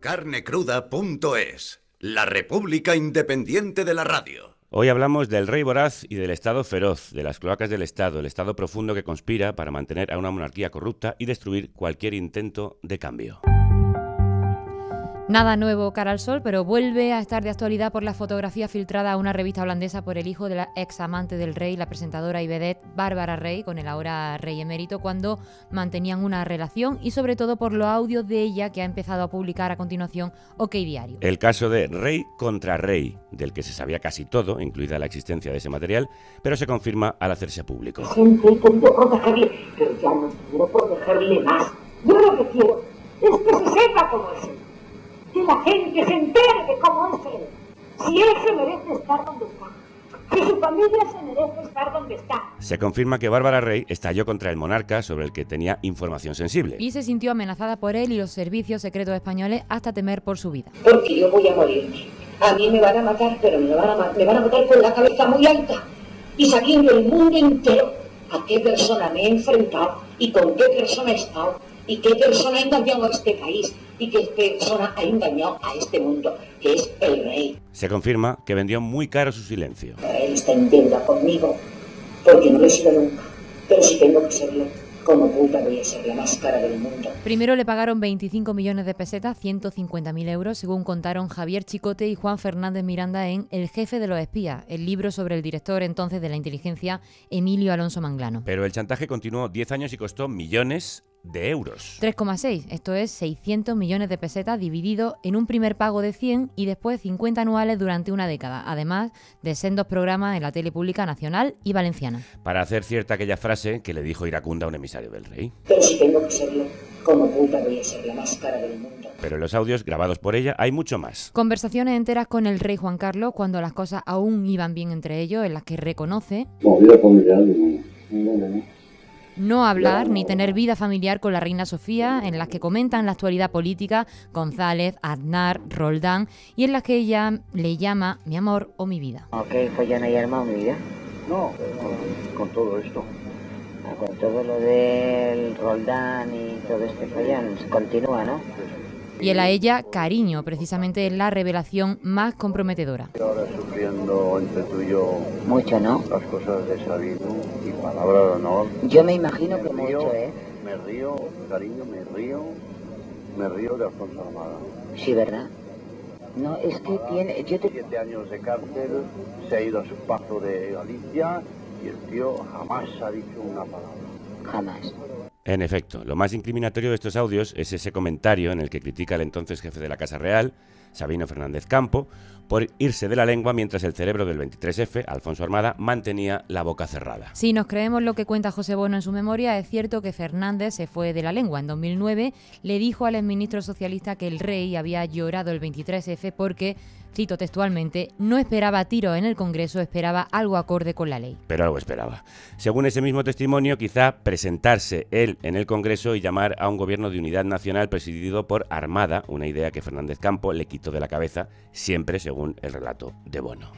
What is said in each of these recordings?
Carnecruda.es, la república independiente de la radio. Hoy hablamos del rey voraz y del Estado feroz, de las cloacas del Estado, el Estado profundo que conspira para mantener a una monarquía corrupta y destruir cualquier intento de cambio. Nada nuevo cara al sol, pero vuelve a estar de actualidad por la fotografía filtrada a una revista holandesa por el hijo de la ex amante del rey, la presentadora y vedette Bárbara Rey, con el ahora rey emérito, cuando mantenían una relación, y sobre todo por los audios de ella que ha empezado a publicar a continuación OK Diario. El caso de Rey contra Rey, del que se sabía casi todo, incluida la existencia de ese material, pero se confirma al hacerse público. Siempre he querido protegerle, pero ya no quiero protegerle más. Yo lo que quiero es que se sepa cómo es él. Que la gente se entere de cómo es él. Si él se merece estar donde está. Si su familia se merece estar donde está. Se confirma que Bárbara Rey estalló contra el monarca sobre el que tenía información sensible. Y se sintió amenazada por él y los servicios secretos españoles hasta temer por su vida. Porque yo voy a morirme. A mí me van a matar, pero me van a matar con la cabeza muy alta. Y sabiendo el mundo entero a qué persona me he enfrentado y con qué persona he estado y qué persona ha engañado a este país y qué persona ha engañado a este mundo, que es el rey. Se confirma que vendió muy caro su silencio. Él está en deuda conmigo, porque no lo he sido nunca, pero si tengo que serlo, como puta voy a ser la más cara del mundo. Primero le pagaron 25 millones de pesetas, 150.000 euros, según contaron Javier Chicote y Juan Fernández Miranda en El jefe de los espías, el libro sobre el director entonces de la inteligencia, Emilio Alonso Manglano. Pero el chantaje continuó 10 años y costó millones de euros. 3,6, esto es 600 millones de pesetas dividido en un primer pago de 100 y después 50 anuales durante una década, además de sendos programas en la tele pública nacional y valenciana. Para hacer cierta aquella frase que le dijo iracunda a un emisario del rey. Pero si tengo que serlo, como puta voy a ser la más cara del mundo. Pero en los audios grabados por ella hay mucho más. Conversaciones enteras con el rey Juan Carlos cuando las cosas aún iban bien entre ellos, en las que reconoce no hablar ni tener vida familiar con la reina Sofía, en las que comentan la actualidad política, González, Aznar, Roldán, y en las que ella le llama mi amor o mi vida. Ok, follón hay armado mi vida. No, con todo esto. Con todo lo del Roldán y todo este follón, continúa, ¿no? Y él a ella, cariño, precisamente es la revelación más comprometedora. Ahora sufriendo entre tú y yo mucho, ¿no? las cosas de Sabino y palabra de honor. Yo me imagino que mucho, ¿eh? Me río, cariño, me río de Alfonso Armada. Sí, ¿verdad? No, es que tiene... 7 años de cárcel, se ha ido a su paso de Galicia y el tío jamás ha dicho una palabra. Jamás. En efecto, lo más incriminatorio de estos audios es ese comentario en el que critica al entonces jefe de la Casa Real, Sabino Fernández Campo, por irse de la lengua mientras el cerebro del 23F, Alfonso Armada, mantenía la boca cerrada. Si nos creemos lo que cuenta José Bono en su memoria, es cierto que Fernández se fue de la lengua. En 2009 le dijo al exministro socialista que el rey había llorado el 23F porque, cito textualmente, no esperaba tiro en el Congreso, esperaba algo acorde con la ley. Pero algo esperaba. Según ese mismo testimonio, quizá presentarse él en el Congreso y llamar a un gobierno de unidad nacional presidido por Armada, una idea que Fernández Campo le quitó de la cabeza, siempre según el relato de Bono.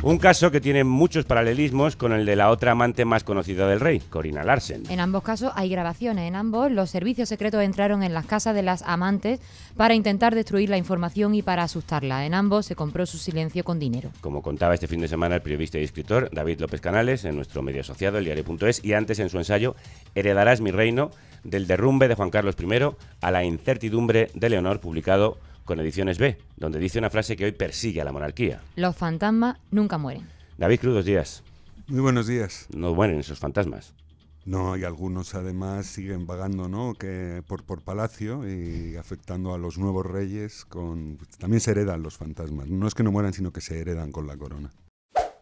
Un caso que tiene muchos paralelismos con el de la otra amante más conocida del rey, Corina Larsen. En ambos casos hay grabaciones. En ambos, los servicios secretos entraron en las casas de las amantes para intentar destruir la información y para asustarla. En ambos se compró su silencio con dinero. Como contaba este fin de semana el periodista y escritor David López Canales en nuestro medio asociado, eldiario.es, y antes en su ensayo Heredarás mi reino, del derrumbe de Juan Carlos I a la incertidumbre de Leonor, publicado con Ediciones B, donde dice una frase que hoy persigue a la monarquía. Los fantasmas nunca mueren. David Cruz, días. Muy buenos días. No mueren esos fantasmas. No, y algunos además siguen vagando, ¿no?, que por palacio y afectando a los nuevos reyes. También se heredan los fantasmas. No es que no mueran, sino que se heredan con la corona.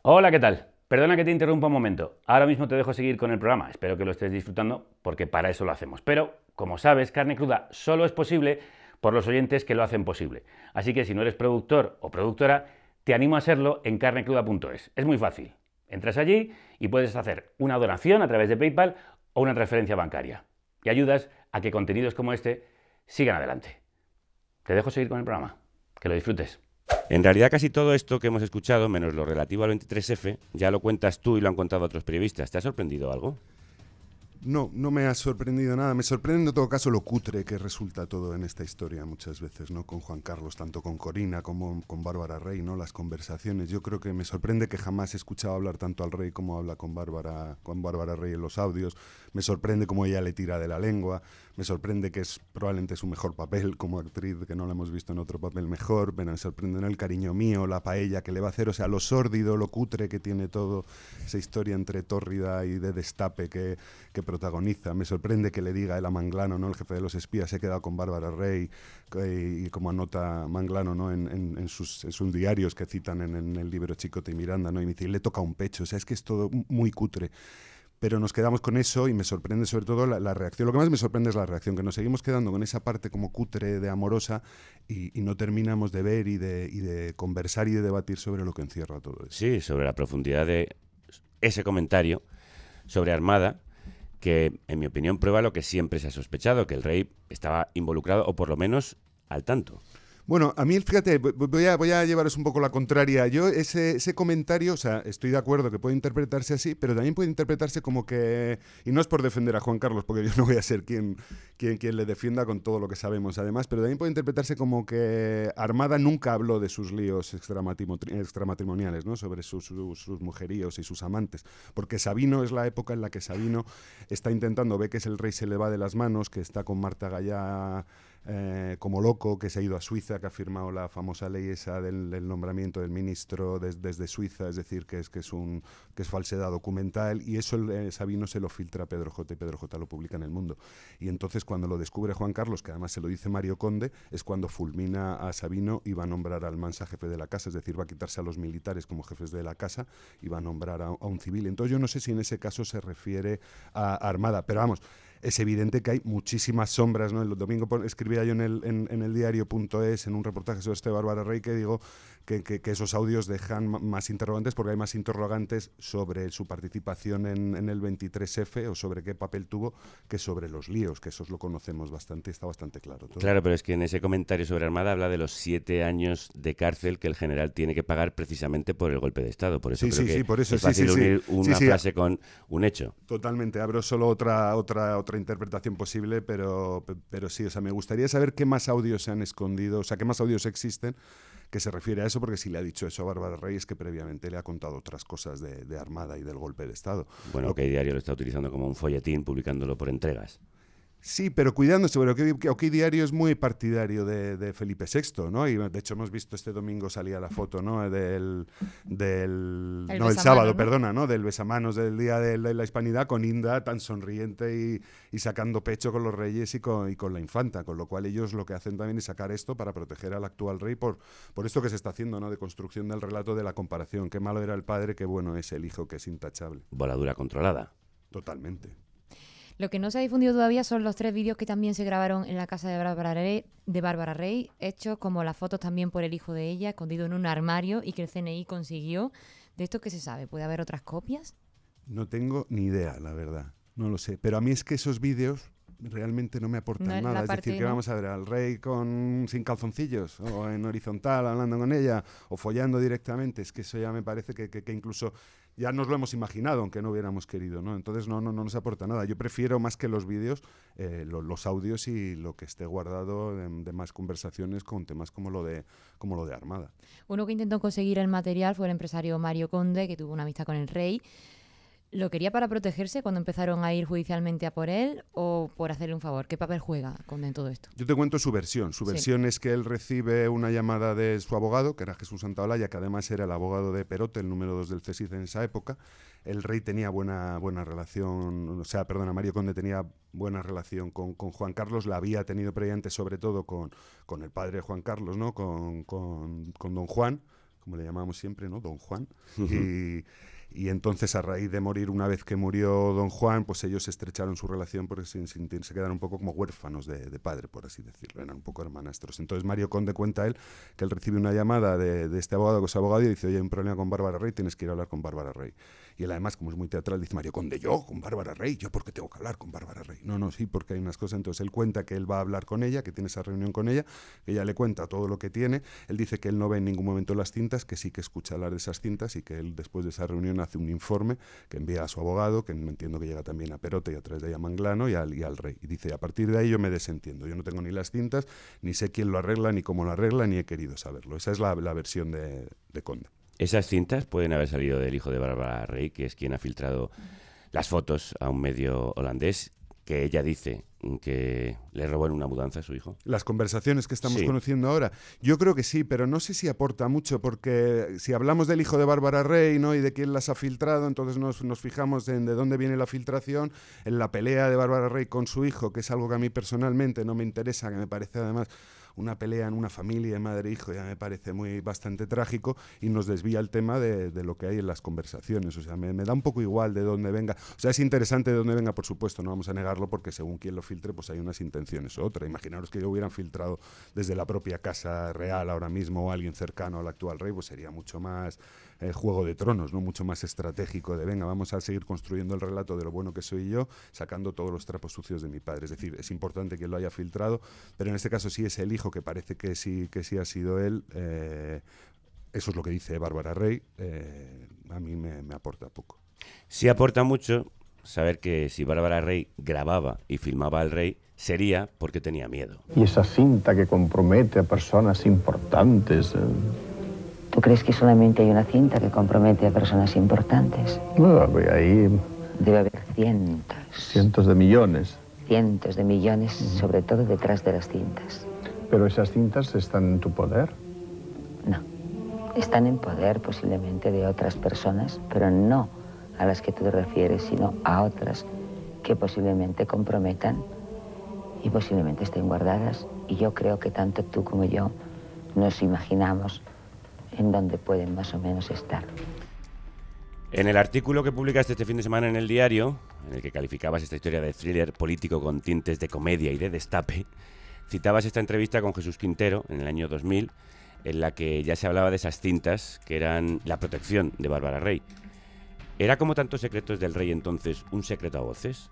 Hola, ¿qué tal? Perdona que te interrumpa un momento. Ahora mismo te dejo seguir con el programa. Espero que lo estés disfrutando porque para eso lo hacemos. Pero, como sabes, Carne Cruda solo es posible por los oyentes que lo hacen posible. Así que si no eres productor o productora, te animo a serlo en carnecruda.es. Es muy fácil. Entras allí y puedes hacer una donación a través de PayPal o una transferencia bancaria. Y ayudas a que contenidos como este sigan adelante. Te dejo seguir con el programa. Que lo disfrutes. En realidad casi todo esto que hemos escuchado, menos lo relativo al 23F, ya lo cuentas tú y lo han contado otros periodistas. ¿Te ha sorprendido algo? No, no me ha sorprendido nada. Me sorprende en todo caso lo cutre que resulta todo en esta historia muchas veces, ¿no? Con Juan Carlos, tanto con Corina como con Bárbara Rey, ¿no? Las conversaciones. Yo creo que me sorprende que jamás he escuchado hablar tanto al rey como habla con Bárbara Rey en los audios. Me sorprende cómo ella le tira de la lengua. Me sorprende que es probablemente su mejor papel como actriz, que no la hemos visto en otro papel mejor. Me sorprende, ¿no? El cariño mío, la paella que le va a hacer, o sea, lo sórdido, lo cutre que tiene todo, esa historia entre tórrida y de destape que protagoniza. Me sorprende que le diga él a Manglano, ¿no? El jefe de los espías se ha quedado con Bárbara Rey, y como anota Manglano, ¿no? en sus diarios que citan en el libro Chicote y Miranda, ¿no? Y me dice, le toca un pecho, o sea, es que es todo muy cutre. Pero nos quedamos con eso y me sorprende sobre todo la reacción. Lo que más me sorprende es la reacción, que nos seguimos quedando con esa parte como cutre de amorosa y no terminamos de ver y de conversar y de debatir sobre lo que encierra todo eso. Sí, sobre la profundidad de ese comentario sobre Armada, que en mi opinión prueba lo que siempre se ha sospechado, que el rey estaba involucrado o por lo menos al tanto. Bueno, a mí, fíjate, voy a llevaros un poco la contraria. Yo ese comentario, o sea, estoy de acuerdo que puede interpretarse así, pero también puede interpretarse como que, y no es por defender a Juan Carlos, porque yo no voy a ser quien le defienda con todo lo que sabemos además, pero también puede interpretarse como que Armada nunca habló de sus líos extramatrimoniales, ¿no? Sobre sus mujeríos y sus amantes, porque Sabino es la época en la que Sabino está intentando, ve que es el rey se le va de las manos, que está con Marta Gallá como loco, que se ha ido a Suiza, que ha firmado la famosa ley esa del nombramiento del ministro desde Suiza, es decir, que es falsedad documental, y eso Sabino se lo filtra a Pedro J. y Pedro J. lo publica en El Mundo. Y entonces cuando lo descubre Juan Carlos, que además se lo dice Mario Conde, es cuando fulmina a Sabino y va a nombrar a Almansa jefe de la casa, es decir, va a quitarse a los militares como jefes de la casa y va a nombrar a un civil. Entonces yo no sé si en ese caso se refiere a Armada, pero vamos, es evidente que hay muchísimas sombras, ¿no? El domingo escribía yo en el diario.es, en un reportaje sobre este Bárbara Rey, que digo que esos audios dejan más interrogantes, porque hay más interrogantes sobre su participación en el 23F o sobre qué papel tuvo, que sobre los líos, que esos lo conocemos bastante, está bastante claro todo. Claro, pero es que en ese comentario sobre Armada habla de los 7 años de cárcel que el general tiene que pagar precisamente por el golpe de Estado. Por eso creo que por eso, es fácil unir una frase con un hecho. Totalmente, abro solo otra interpretación posible, pero sí, o sea, me gustaría saber qué más audios se han escondido, o sea, qué más audios existen que se refiere a eso, porque si le ha dicho eso a Bárbara Rey es que previamente le ha contado otras cosas de Armada y del golpe de Estado. Bueno, que diario lo está utilizando como un folletín, publicándolo por entregas. Sí, pero cuidándose, pero OK Diario es muy partidario de Felipe VI, ¿no? Y de hecho hemos visto este domingo salía la foto, ¿no? El sábado, ¿no? Perdona, ¿no? Del besamanos del Día de la Hispanidad, con Inda tan sonriente y sacando pecho con los reyes y con la infanta, con lo cual ellos lo que hacen también es sacar esto para proteger al actual rey por esto que se está haciendo, ¿no? De construcción del relato de la comparación. Qué malo era el padre, qué bueno es el hijo, que es intachable. Voladura controlada. Totalmente. Lo que no se ha difundido todavía son los 3 vídeos que también se grabaron en la casa de Bárbara Rey, hechos como las fotos también por el hijo de ella, escondido en un armario, y que el CNI consiguió. ¿De esto qué se sabe? ¿Puede haber otras copias? No tengo ni idea, la verdad. No lo sé. Pero a mí es que esos vídeos realmente no me aportan nada. Es decir, que vamos a ver al rey sin calzoncillos, o en horizontal hablando con ella, o follando directamente. Es que eso ya me parece que incluso ya nos lo hemos imaginado, aunque no hubiéramos querido, ¿no? Entonces no nos aporta nada. Yo prefiero más que los vídeos, los audios y lo que esté guardado de más conversaciones con temas como lo de Armada. Uno que intentó conseguir el material fue el empresario Mario Conde, que tuvo una amistad con el rey. ¿Lo quería para protegerse cuando empezaron a ir judicialmente a por él o por hacerle un favor? ¿Qué papel juega Conde en todo esto? Yo te cuento su versión. Su versión es que él recibe una llamada de su abogado, que era Jesús Santaolalla, que además era el abogado de Perote, el número 2 del CSIC en esa época. El rey tenía buena relación, Mario Conde tenía buena relación con Juan Carlos, la había tenido previamente sobre todo con el padre de Juan Carlos, ¿no? Con don Juan, como le llamábamos siempre, ¿no? Don Juan. Y entonces, a raíz de morir, una vez que murió don Juan, pues ellos estrecharon su relación porque se quedaron un poco como huérfanos de padre, por así decirlo, eran un poco hermanastros. Entonces Mario Conde cuenta él que él recibe una llamada de este abogado, que es abogado, y dice, oye, hay un problema con Bárbara Rey, tienes que ir a hablar con Bárbara Rey. Y él además, como es muy teatral, dice: Mario Conde, ¿yo? ¿Con Bárbara Rey? ¿Yo por qué tengo que hablar con Bárbara Rey? No, sí, porque hay unas cosas. Entonces él cuenta que él va a hablar con ella, que tiene esa reunión con ella, que ella le cuenta todo lo que tiene. Él dice que él no ve en ningún momento las cintas, que sí que escucha hablar de esas cintas y que él después de esa reunión hace un informe que envía a su abogado, que entiendo que llega también a Perote y a través de ahí a Manglano y al rey. Y dice: a partir de ahí yo me desentiendo. Yo no tengo ni las cintas, ni sé quién lo arregla, ni cómo lo arregla, ni he querido saberlo. Esa es la versión de Conde. Esas cintas pueden haber salido del hijo de Bárbara Rey, que es quien ha filtrado las fotos a un medio holandés, que ella dice que le robó en una mudanza a su hijo. Las conversaciones que estamos conociendo ahora, yo creo que sí, pero no sé si aporta mucho, porque si hablamos del hijo de Bárbara Rey, ¿no?, y de quién las ha filtrado, entonces nos fijamos en de dónde viene la filtración, en la pelea de Bárbara Rey con su hijo, que es algo que a mí personalmente no me interesa, que me parece además una pelea en una familia de madre e hijo, ya me parece bastante trágico, y nos desvía el tema de lo que hay en las conversaciones. O sea, me da un poco igual de dónde venga. O sea, es interesante de dónde venga, por supuesto, no vamos a negarlo, porque según quien lo filtre, pues hay unas intenciones u otras. Imaginaros que lo hubieran filtrado desde la propia Casa Real ahora mismo, o alguien cercano al actual rey, pues sería mucho más Juego de Tronos, ¿no?, mucho más estratégico, de venga, vamos a seguir construyendo el relato de lo bueno que soy yo, sacando todos los trapos sucios de mi padre. Es decir, es importante que lo haya filtrado, pero en este caso sí es el hijo, que parece que sí ha sido él. Eso es lo que dice Bárbara Rey. A mí me aporta poco. Sí aporta mucho saber que si Bárbara Rey grababa y filmaba al rey, sería porque tenía miedo. Y esa cinta que compromete a personas importantes. ¿Tú crees que solamente hay una cinta que compromete a personas importantes? No, pues ahí Debe haber cientos. cientos de millones. Cientos de millones, sobre todo detrás de las cintas. Pero esas cintas están en tu poder. No. Están en poder posiblemente de otras personas, pero no a las que tú te refieres, sino a otras que posiblemente comprometan y posiblemente estén guardadas. Y yo creo que tanto tú como yo nos imaginamos en dónde pueden más o menos estar. En el artículo que publicaste este fin de semana en El Diario, en el que calificabas esta historia de thriller político con tintes de comedia y de destape, citabas esta entrevista con Jesús Quintero en el año 2000, en la que ya se hablaba de esas cintas que eran la protección de Bárbara Rey. ¿Era, como tantos secretos del rey entonces, un secreto a voces?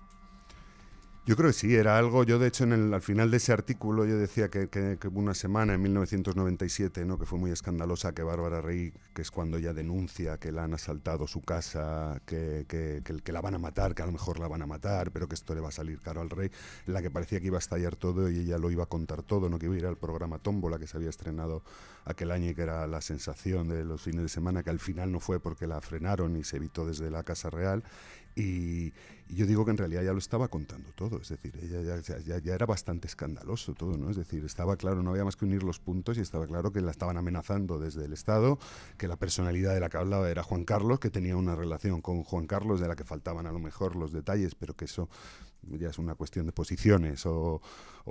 Yo creo que sí, era algo. Yo, de hecho, al final de ese artículo yo decía que hubo una semana en 1997, ¿no?, que fue muy escandalosa, que Bárbara Rey, que es cuando ella denuncia que la han asaltado su casa, que la van a matar, que a lo mejor la van a matar, pero que esto le va a salir caro al rey, en la que parecía que iba a estallar todo y ella lo iba a contar todo, no, que iba a ir al programa Tómbola, que se había estrenado aquel año y que era la sensación de los fines de semana, que al final no fue porque la frenaron y se evitó desde la Casa Real. Y yo digo que en realidad ya lo estaba contando todo, es decir, ella ya era bastante escandaloso todo, ¿no? Es decir, estaba claro, no había más que unir los puntos y estaba claro que la estaban amenazando desde el Estado, que la personalidad de la que hablaba era Juan Carlos, que tenía una relación con Juan Carlos de la que faltaban a lo mejor los detalles, pero que eso ya es una cuestión de posiciones o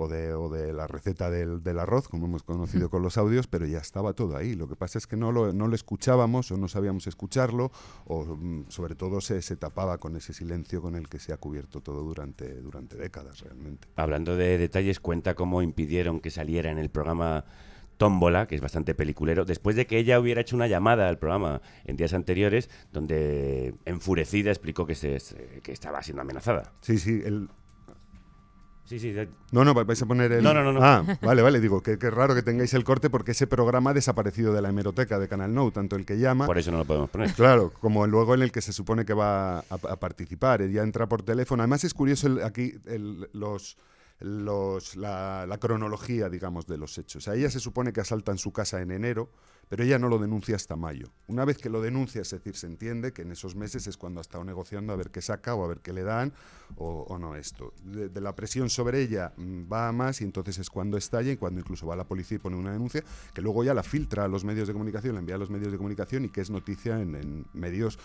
de la receta del arroz, como hemos conocido con los audios, pero ya estaba todo ahí. Lo que pasa es que no lo escuchábamos o no sabíamos escucharlo, o sobre todo se tapaba con ese silencio con el que se ha cubierto todo durante décadas realmente. Hablando de detalles, cuenta cómo impidieron que saliera en el programa Tómbola, que es bastante peliculero, después de que ella hubiera hecho una llamada al programa en días anteriores, donde enfurecida explicó que estaba siendo amenazada. Sí. Sí. No, vais a poner el... No. Ah, vale, digo, que raro que tengáis el corte, porque ese programa ha desaparecido de la hemeroteca de Canal Nou, tanto el que llama... Por eso no lo podemos poner. Claro, como luego en el que se supone que va a participar, ella entra por teléfono. Además es curioso la cronología, digamos, de los hechos. A ella se supone que asaltan su casa en enero, pero ella no lo denuncia hasta mayo. Una vez que lo denuncia, es decir, se entiende que en esos meses es cuando ha estado negociando a ver qué saca o a ver qué le dan o no esto. De la presión sobre ella va a más y entonces es cuando estalla y cuando incluso va a la policía y pone una denuncia que luego ya la filtra a los medios de comunicación, la envía a los medios de comunicación y que es noticia en medios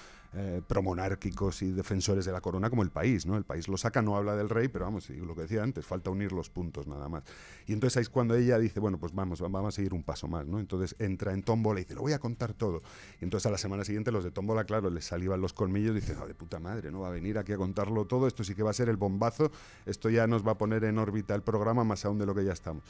promonárquicos y defensores de la corona como El País, ¿no? El País lo saca, no habla del rey, pero vamos, lo que decía antes, falta unir los puntos nada más. Y entonces ahí es cuando ella dice, bueno, pues vamos a seguir un paso más, ¿no? Entonces entra en Tómbola y dice, lo voy a contar todo. Y entonces a la semana siguiente los de Tómbola, claro, les salivan los colmillos y dicen, de puta madre, no va a venir aquí a contarlo todo, esto sí que va a ser el bombazo, esto ya nos va a poner en órbita el programa más aún de lo que ya estamos.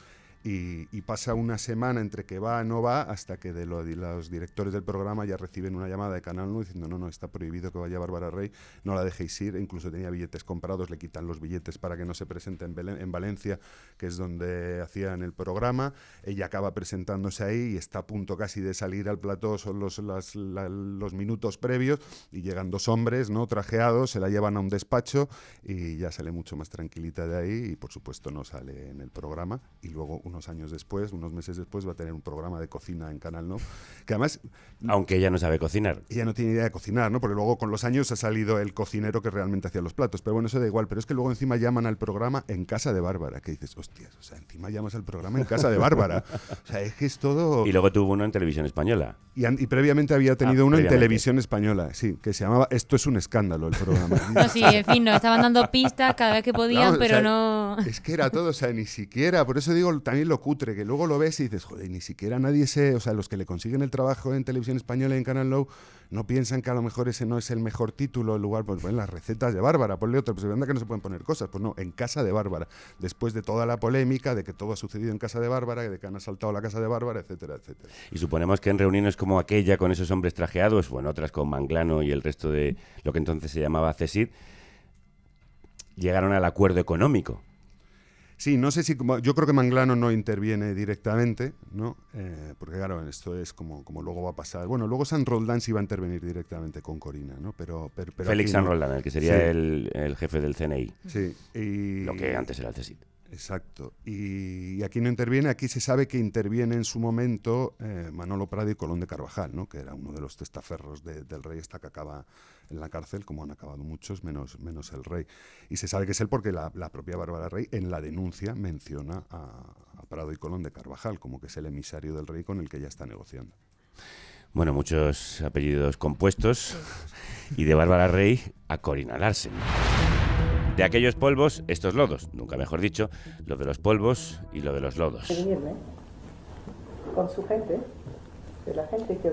y pasa una semana entre que va, no va, hasta que los directores del programa ya reciben una llamada de Canal 9 diciendo no, está prohibido que vaya Bárbara Rey, no la dejéis ir, incluso tenía billetes comprados, le quitan los billetes para que no se presente en Valencia, que es donde hacían el programa. Ella acaba presentándose ahí y está a punto casi de salir al plató, son los minutos previos, y llegan dos hombres, ¿no?, trajeados, se la llevan a un despacho y ya sale mucho más tranquilita de ahí y por supuesto no sale en el programa, y luego unos meses después va a tener un programa de cocina en Canal 9, que además... Aunque ella no sabe cocinar. Ella no tiene idea de cocinar, ¿no? Porque luego con los años ha salido el cocinero que realmente hacía los platos, pero bueno, eso da igual, pero es que luego encima llaman al programa en casa de Bárbara, que dices, hostias, o sea, encima llamas al programa en casa de Bárbara, o sea, es que es todo... Y luego tuvo uno en Televisión Española. Y previamente había tenido uno en Televisión Española, sí, que se llamaba Esto es un escándalo, el programa. No, sí, en fin, nos estaban dando pistas cada vez que podían, pero o sea, no... Es que era todo, o sea, ni siquiera, por eso digo también lo cutre, que luego lo ves y dices, joder, ni siquiera nadie o sea, los que le consiguen el trabajo en Televisión Española y en Canal Low no piensan que a lo mejor ese no es el mejor título, el lugar, pues ponen las recetas de Bárbara, ponle otro, pues se anda que no se pueden poner cosas, pues no, en casa de Bárbara, después de toda la polémica de que todo ha sucedido en casa de Bárbara, de que han asaltado la casa de Bárbara, etcétera, etcétera. Y suponemos que en reuniones como aquella, con esos hombres trajeados, bueno, otras con Manglano y el resto de lo que entonces se llamaba CSID, llegaron al acuerdo económico. Sí, no sé si... yo creo que Manglano no interviene directamente, ¿no? Porque claro, esto es como luego va a pasar... Bueno, luego San Roldán sí va a intervenir directamente con Corina, ¿no? Pero Félix San Roldán, el que sería sí. el jefe del CNI. Sí. Lo que antes era el CSIC. Exacto. Y aquí no interviene, aquí se sabe que interviene en su momento Manolo Prado y Colón de Carvajal, ¿no?, que era uno de los testaferros del rey hasta que acaba en la cárcel, como han acabado muchos, menos el rey. Y se sabe que es él porque la propia Bárbara Rey en la denuncia menciona a Prado y Colón de Carvajal como que es el emisario del rey con el que ella está negociando. Bueno, muchos apellidos compuestos. Y de Bárbara Rey a Corina Larsen. De aquellos polvos, estos lodos, nunca mejor dicho, lo de los polvos y lo de los lodos. Con su gente, de la gente que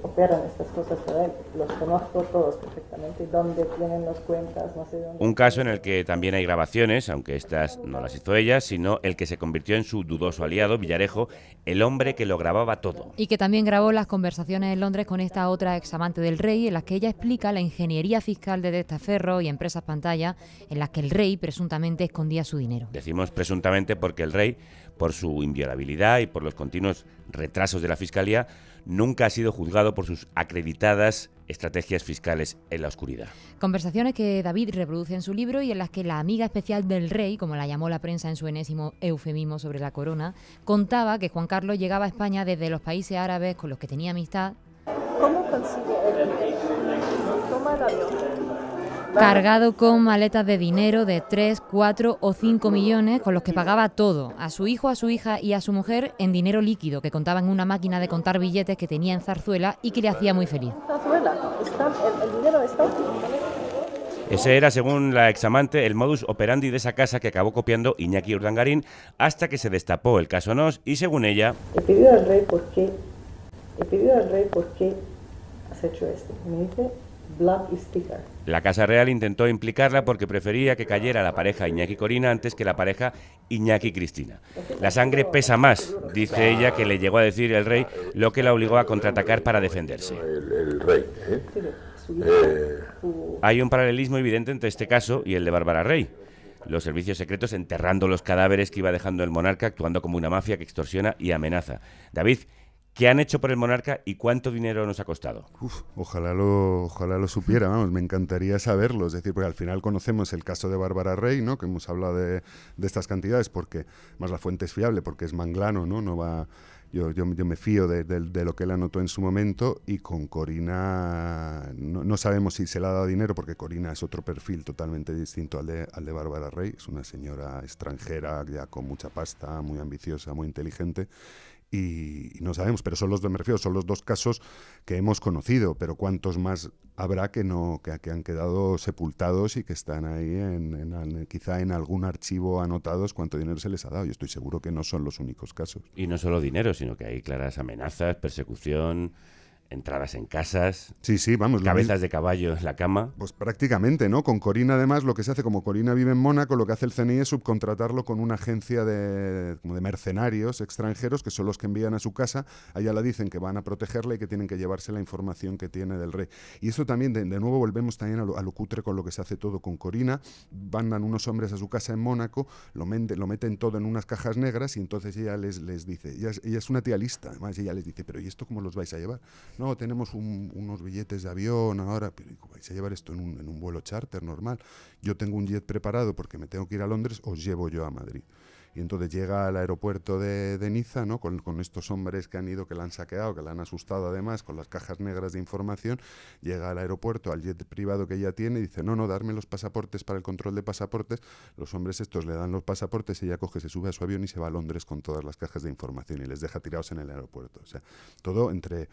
operan estas cosas para él, los conozco todos perfectamente, dónde tienen las cuentas, no sé dónde. Un caso en el que también hay grabaciones, aunque estas no las hizo ella, sino el que se convirtió en su dudoso aliado, Villarejo, el hombre que lo grababa todo. Y que también grabó las conversaciones en Londres con esta otra examante del rey, en las que ella explica la ingeniería fiscal de testaferros y empresas pantalla, en las que el rey presuntamente escondía su dinero. Decimos presuntamente porque el rey, por su inviolabilidad y por los continuos retrasos de la Fiscalía, nunca ha sido juzgado por sus acreditadas estrategias fiscales en la oscuridad. Conversaciones que David reproduce en su libro y en las que la amiga especial del rey, como la llamó la prensa en su enésimo eufemismo sobre la corona, contaba que Juan Carlos llegaba a España desde los países árabes con los que tenía amistad. ¿Cómo consigue el dinero? Toma el avión. Cargado con maletas de dinero de 3, 4 o 5 millones con los que pagaba todo, a su hijo, a su hija y a su mujer en dinero líquido que contaba en una máquina de contar billetes que tenía en Zarzuela y que le hacía muy feliz. Zarzuela, el dinero está... Ese era, según la examante, el modus operandi de esa casa que acabó copiando Iñaki Urdangarín hasta que se destapó el caso Nos y, según ella... He pedido al rey por qué has hecho esto. Me dice... Blood is thicker. La Casa Real intentó implicarla porque prefería que cayera la pareja Iñaki-Corina antes que la pareja Iñaki-Cristina. La sangre pesa más, dice ella, que le llegó a decir el rey, lo que la obligó a contraatacar para defenderse. El rey, Hay un paralelismo evidente entre este caso y el de Bárbara Rey. Los servicios secretos enterrando los cadáveres que iba dejando el monarca, actuando como una mafia que extorsiona y amenaza. David, ¿qué han hecho por el monarca y cuánto dinero nos ha costado? Ojalá lo supiera, vamos, me encantaría saberlo. Es decir, porque al final conocemos el caso de Bárbara Rey, ¿no?, que hemos hablado de estas cantidades, porque más la fuente es fiable, porque es Manglano, ¿no? No va... Yo me fío de lo que él anotó en su momento, y con Corina no sabemos si se le ha dado dinero, porque Corina es otro perfil totalmente distinto al de Bárbara Rey. Es una señora extranjera ya con mucha pasta, muy ambiciosa, muy inteligente. Y no sabemos, pero son los dos casos que hemos conocido, pero cuántos más habrá que han quedado sepultados y que están ahí quizá en algún archivo anotados cuánto dinero se les ha dado. Yo estoy seguro que no son los únicos casos. Y no solo dinero, sino que hay claras amenazas, persecución, entradas en casas, Sí, vamos. cabezas de caballo en la cama. Pues prácticamente, ¿no? Con Corina, además, lo que se hace, como Corina vive en Mónaco, lo que hace el CNI es subcontratarlo con una agencia como de mercenarios extranjeros, que son los que envían a su casa. Allá la dicen que van a protegerla y que tienen que llevarse la información que tiene del rey. Y eso también, de nuevo, volvemos también a lo cutre con lo que se hace todo con Corina. Mandan unos hombres a su casa en Mónaco, lo meten todo en unas cajas negras y entonces ella les dice, ella es una tía lista, además ella les dice, pero ¿y esto cómo los vais a llevar? No, tenemos unos billetes de avión ahora, pero vais a llevar esto en un vuelo charter normal. Yo tengo un jet preparado porque me tengo que ir a Londres, os llevo yo a Madrid. Y entonces llega al aeropuerto de Niza, ¿no? Con estos hombres que han ido, que la han saqueado, que la han asustado además, con las cajas negras de información, llega al aeropuerto, al jet privado que ella tiene, y dice, no, darme los pasaportes para el control de pasaportes. Los hombres estos le dan los pasaportes, ella coge, se sube a su avión y se va a Londres con todas las cajas de información y les deja tirados en el aeropuerto. O sea, todo entre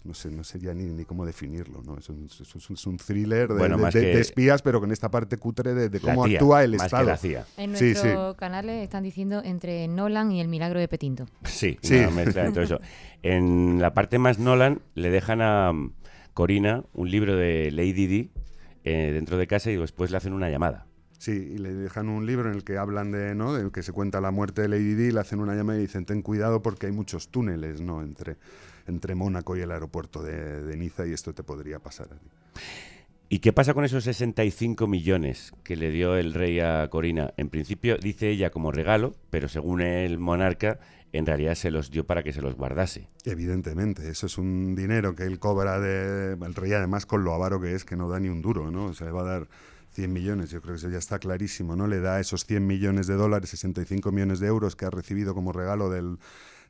no sé ya ni cómo definirlo, ¿no? Es un thriller de espías, pero con esta parte cutre de cómo actúa el Estado. Más que la CIA. En nuestros canales están diciendo entre Nolan y El milagro de Petinto. Sí, una mezcla de todo eso. En la parte más Nolan le dejan a Corina un libro de Lady Di dentro de casa y después le hacen una llamada. Sí, y le dejan un libro en el que hablan del que se cuenta la muerte de Lady Di, le hacen una llamada y dicen, ten cuidado porque hay muchos túneles, ¿no? entre Mónaco y el aeropuerto de Niza y esto te podría pasar a ti. ¿Y qué pasa con esos 65 millones que le dio el rey a Corina? En principio dice ella como regalo, pero según el monarca, en realidad se los dio para que se los guardase. Evidentemente, eso es un dinero que él cobra el rey, además con lo avaro que es, que no da ni un duro, ¿no? O sea, le va a dar 100 millones, yo creo que eso ya está clarísimo, ¿no? Le da esos 100 millones de dólares, 65 millones de euros que ha recibido como regalo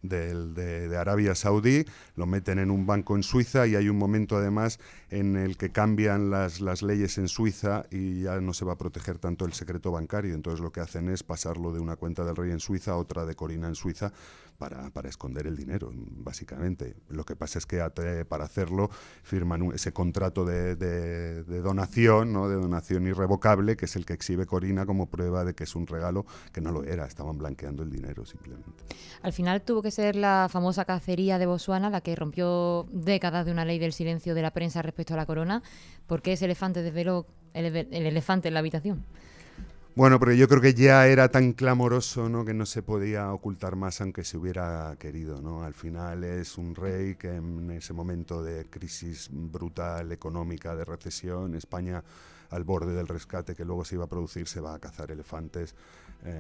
de Arabia Saudí, lo meten en un banco en Suiza y hay un momento además en el que cambian las leyes en Suiza y ya no se va a proteger tanto el secreto bancario, entonces lo que hacen es pasarlo de una cuenta del rey en Suiza a otra de Corina en Suiza para esconder el dinero, básicamente. Lo que pasa es que para hacerlo firman ese contrato de donación, ¿no? De donación irrevocable, que es el que exhibe Corina como prueba de que es un regalo, que no lo era, estaban blanqueando el dinero simplemente. Al final tuvo que ser la famosa cacería de Botsuana la que rompió décadas de una ley del silencio de la prensa respecto a la corona. ¿Por qué ese elefante desveló el elefante en la habitación? Bueno, porque yo creo que ya era tan clamoroso, ¿no? Que no se podía ocultar más aunque se hubiera querido, ¿no? Al final es un rey que en ese momento de crisis brutal económica, de recesión, España al borde del rescate que luego se iba a producir, se va a cazar elefantes,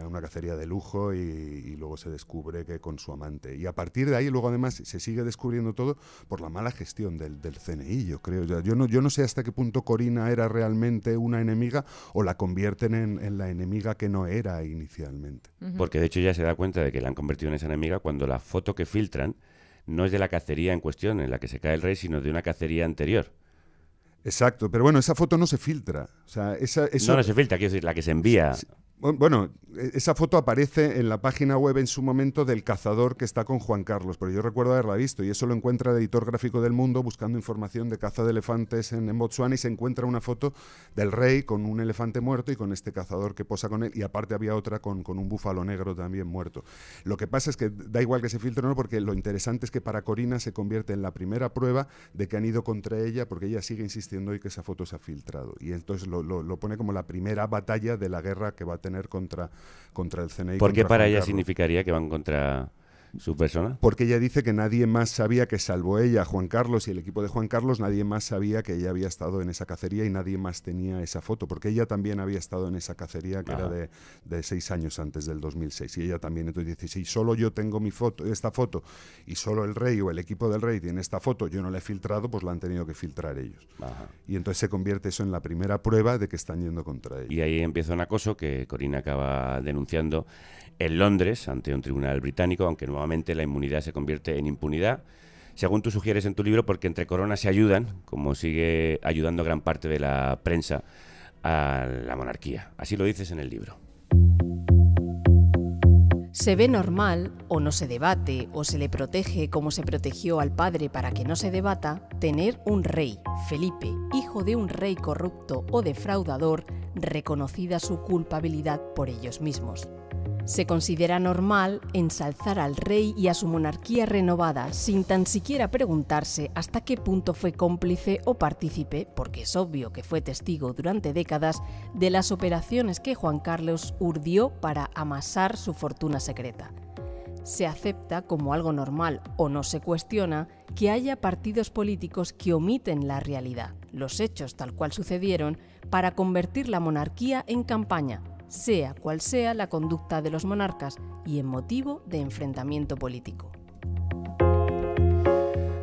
una cacería de lujo y luego se descubre que con su amante. Y a partir de ahí luego además se sigue descubriendo todo por la mala gestión del CNI, yo creo. Yo no sé hasta qué punto Corina era realmente una enemiga o la convierten en la enemiga que no era inicialmente. Porque de hecho ya se da cuenta de que la han convertido en esa enemiga cuando la foto que filtran no es de la cacería en cuestión en la que se cae el rey, sino de una cacería anterior. Exacto, pero bueno, esa foto no se filtra. O sea, no se filtra, quiero decir, la que se envía. Bueno, esa foto aparece en la página web en su momento del cazador que está con Juan Carlos, pero yo recuerdo haberla visto y eso lo encuentra el editor gráfico del Mundo buscando información de caza de elefantes en Botsuana y se encuentra una foto del rey con un elefante muerto y con este cazador que posa con él y aparte había otra con un búfalo negro también muerto. Lo que pasa es que da igual que se filtre o no, porque lo interesante es que para Corina se convierte en la primera prueba de que han ido contra ella, porque ella sigue insistiendo hoy que esa foto se ha filtrado y entonces lo pone como la primera batalla de la guerra que va a tener contra el CNI. ¿Por qué para ella significaría que van contra su persona? Porque ella dice que nadie más sabía que salvo ella, Juan Carlos y el equipo de Juan Carlos, nadie más sabía que ella había estado en esa cacería y nadie más tenía esa foto, porque ella también había estado en esa cacería que era de 6 años antes del 2006 y ella también, entonces dice, si solo yo tengo esta foto y solo el rey o el equipo del rey tiene esta foto, yo no la he filtrado, pues la han tenido que filtrar ellos. Y entonces se convierte eso en la primera prueba de que están yendo contra ella. Y ahí empieza un acoso que Corina acaba denunciando en Londres ante un tribunal británico, aunque nuevamente la inmunidad se convierte en impunidad, según tú sugieres en tu libro, porque entre coronas se ayudan, como sigue ayudando gran parte de la prensa a la monarquía. Así lo dices en el libro. Se ve normal, o no se debate, o se le protege como se protegió al padre para que no se debata, tener un rey, Felipe, hijo de un rey corrupto o defraudador, reconocida su culpabilidad por ellos mismos. Se considera normal ensalzar al rey y a su monarquía renovada sin tan siquiera preguntarse hasta qué punto fue cómplice o partícipe, porque es obvio que fue testigo durante décadas de las operaciones que Juan Carlos urdió para amasar su fortuna secreta. Se acepta como algo normal o no se cuestiona que haya partidos políticos que omiten la realidad, los hechos tal cual sucedieron, para convertir la monarquía en campaña, sea cual sea la conducta de los monarcas y en motivo de enfrentamiento político.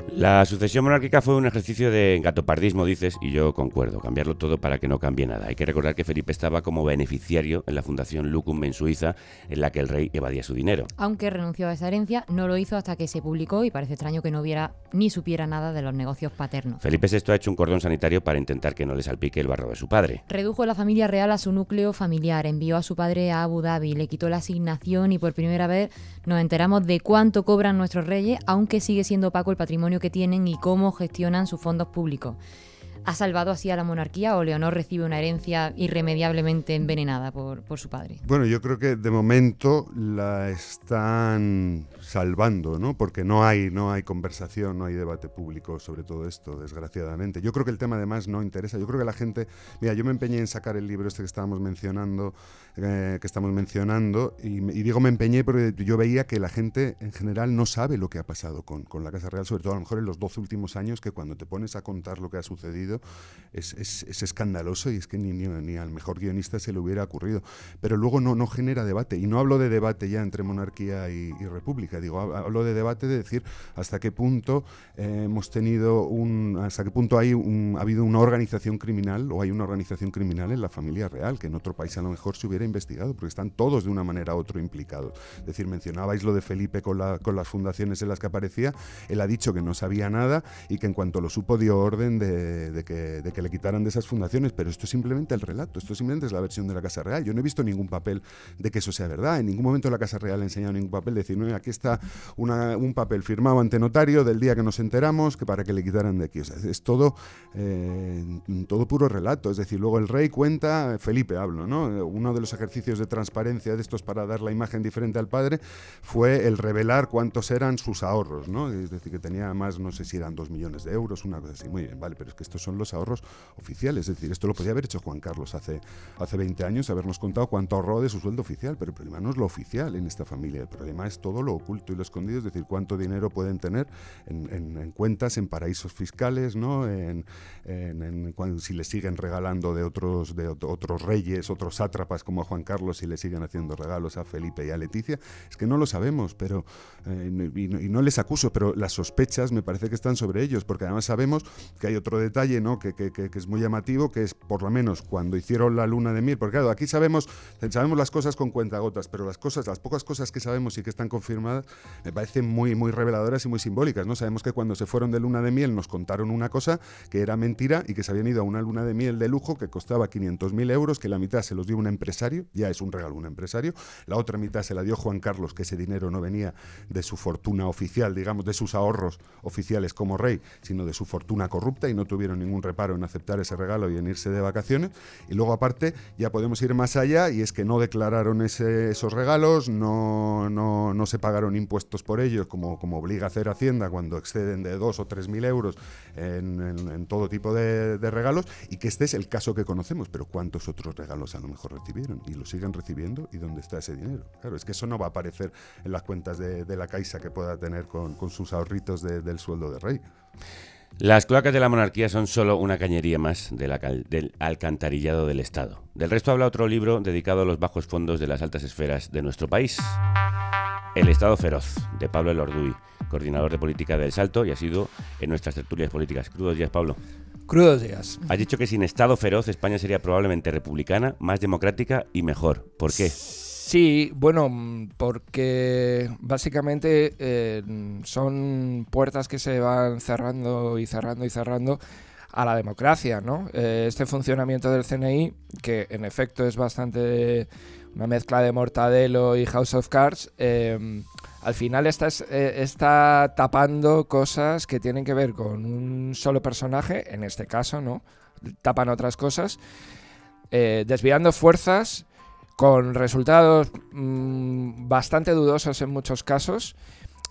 La sucesión monárquica fue un ejercicio de gatopardismo, dices, y yo concuerdo, cambiarlo todo para que no cambie nada. Hay que recordar que Felipe estaba como beneficiario en la fundación Lucum en Suiza, en la que el rey evadía su dinero. Aunque renunció a esa herencia, no lo hizo hasta que se publicó y parece extraño que no viera ni supiera nada de los negocios paternos. Felipe VI ha hecho un cordón sanitario para intentar que no le salpique el barro de su padre. Redujo la familia real a su núcleo familiar, envió a su padre a Abu Dhabi, le quitó la asignación y por primera vez nos enteramos de cuánto cobran nuestros reyes, aunque sigue siendo opaco el patrimonio que tienen y cómo gestionan sus fondos públicos. ¿Ha salvado así a la monarquía o Leonor recibe una herencia irremediablemente envenenada por su padre? Bueno, yo creo que de momento la están salvando, ¿no? Porque no hay conversación, no hay debate público sobre todo esto, desgraciadamente. Yo creo que el tema además no interesa. Yo creo que la gente... Mira, yo me empeñé en sacar el libro este que estamos mencionando, y digo me empeñé porque yo veía que la gente en general no sabe lo que ha pasado con la Casa Real, sobre todo a lo mejor en los 12 últimos años, que cuando te pones a contar lo que ha sucedido es escandaloso y es que ni al mejor guionista se le hubiera ocurrido. Pero luego no genera debate. Y no hablo de debate ya entre monarquía y república. Hablo de debate de decir hasta qué punto hemos tenido hasta qué punto ha habido una organización criminal o hay una organización criminal en la familia real, que en otro país a lo mejor se hubiera investigado, porque están todos de una manera u otra implicados. Es decir, mencionabais lo de Felipe con las fundaciones en las que aparecía. Él ha dicho que no sabía nada y que en cuanto lo supo dio orden de que le quitaran de esas fundaciones, pero esto es simplemente el relato, esto simplemente es la versión de la Casa Real. Yo no he visto ningún papel de que eso sea verdad, en ningún momento la Casa Real ha enseñado ningún papel de decir, no, aquí está un papel firmado ante notario del día que nos enteramos que para que le quitaran de aquí. O sea, es todo puro relato, es decir, luego el rey cuenta, Felipe hablo, ¿no? Uno de los ejercicios de transparencia de estos para dar la imagen diferente al padre fue el revelar cuántos eran sus ahorros, ¿no? Es decir, que tenía más, no sé si eran 2 millones de euros, una cosa así, muy bien, vale, pero es que estos son los ahorros oficiales, es decir, esto lo podía haber hecho Juan Carlos hace 20 años, habernos contado cuánto ahorró de su sueldo oficial, pero el problema no es lo oficial en esta familia, el problema es todo lo oculto y lo escondido, es decir, cuánto dinero pueden tener en cuentas, en paraísos fiscales, ¿no? Si le siguen regalando de otros reyes, otros sátrapas como a Juan Carlos, si le siguen haciendo regalos a Felipe y a Leticia, es que no lo sabemos, pero y no les acuso, pero las sospechas me parece que están sobre ellos, porque además sabemos que hay otro detalle, ¿no? que es muy llamativo, que es por lo menos cuando hicieron la luna de miel, porque claro, aquí sabemos las cosas con cuentagotas, pero las pocas cosas que sabemos y que están confirmadas me parecen muy, muy reveladoras y muy simbólicas, ¿no? Sabemos que cuando se fueron de luna de miel nos contaron una cosa que era mentira y que se habían ido a una luna de miel de lujo que costaba 500.000 euros, que la mitad se los dio un empresario, ya es un regalo un empresario, la otra mitad se la dio Juan Carlos, que ese dinero no venía de su fortuna oficial, digamos, de sus ahorros oficiales como rey, sino de su fortuna corrupta, y no tuvieron ningún reparo en aceptar ese regalo y en irse de vacaciones. Y luego aparte ya podemos ir más allá, y es que no declararon esos regalos, no se pagaron impuestos por ellos como obliga a hacer Hacienda cuando exceden de 2 o 3.000 euros en todo tipo de regalos, y que este es el caso que conocemos, pero ¿cuántos otros regalos a lo mejor recibieron? Y lo siguen recibiendo, ¿y dónde está ese dinero? Claro, es que eso no va a aparecer en las cuentas de la Caixa que pueda tener con sus ahorritos del sueldo de rey. Las cloacas de la monarquía son solo una cañería más del alcantarillado del Estado. Del resto habla otro libro dedicado a los bajos fondos de las altas esferas de nuestro país. El Estado feroz, de Pablo Elorduy, coordinador de política del Salto, y ha sido en nuestras tertulias políticas. Crudos días, Pablo. Crudos días. Has dicho que sin Estado feroz España sería probablemente republicana, más democrática y mejor. ¿Por qué? Sí, bueno, porque básicamente son puertas que se van cerrando y cerrando y cerrando a la democracia, ¿no? Este funcionamiento del CNI, que en efecto es bastante una mezcla de Mortadelo y House of Cards, al final está tapando cosas que tienen que ver con un solo personaje, en este caso, ¿no? Tapan otras cosas, desviando fuerzas con resultados bastante dudosos en muchos casos.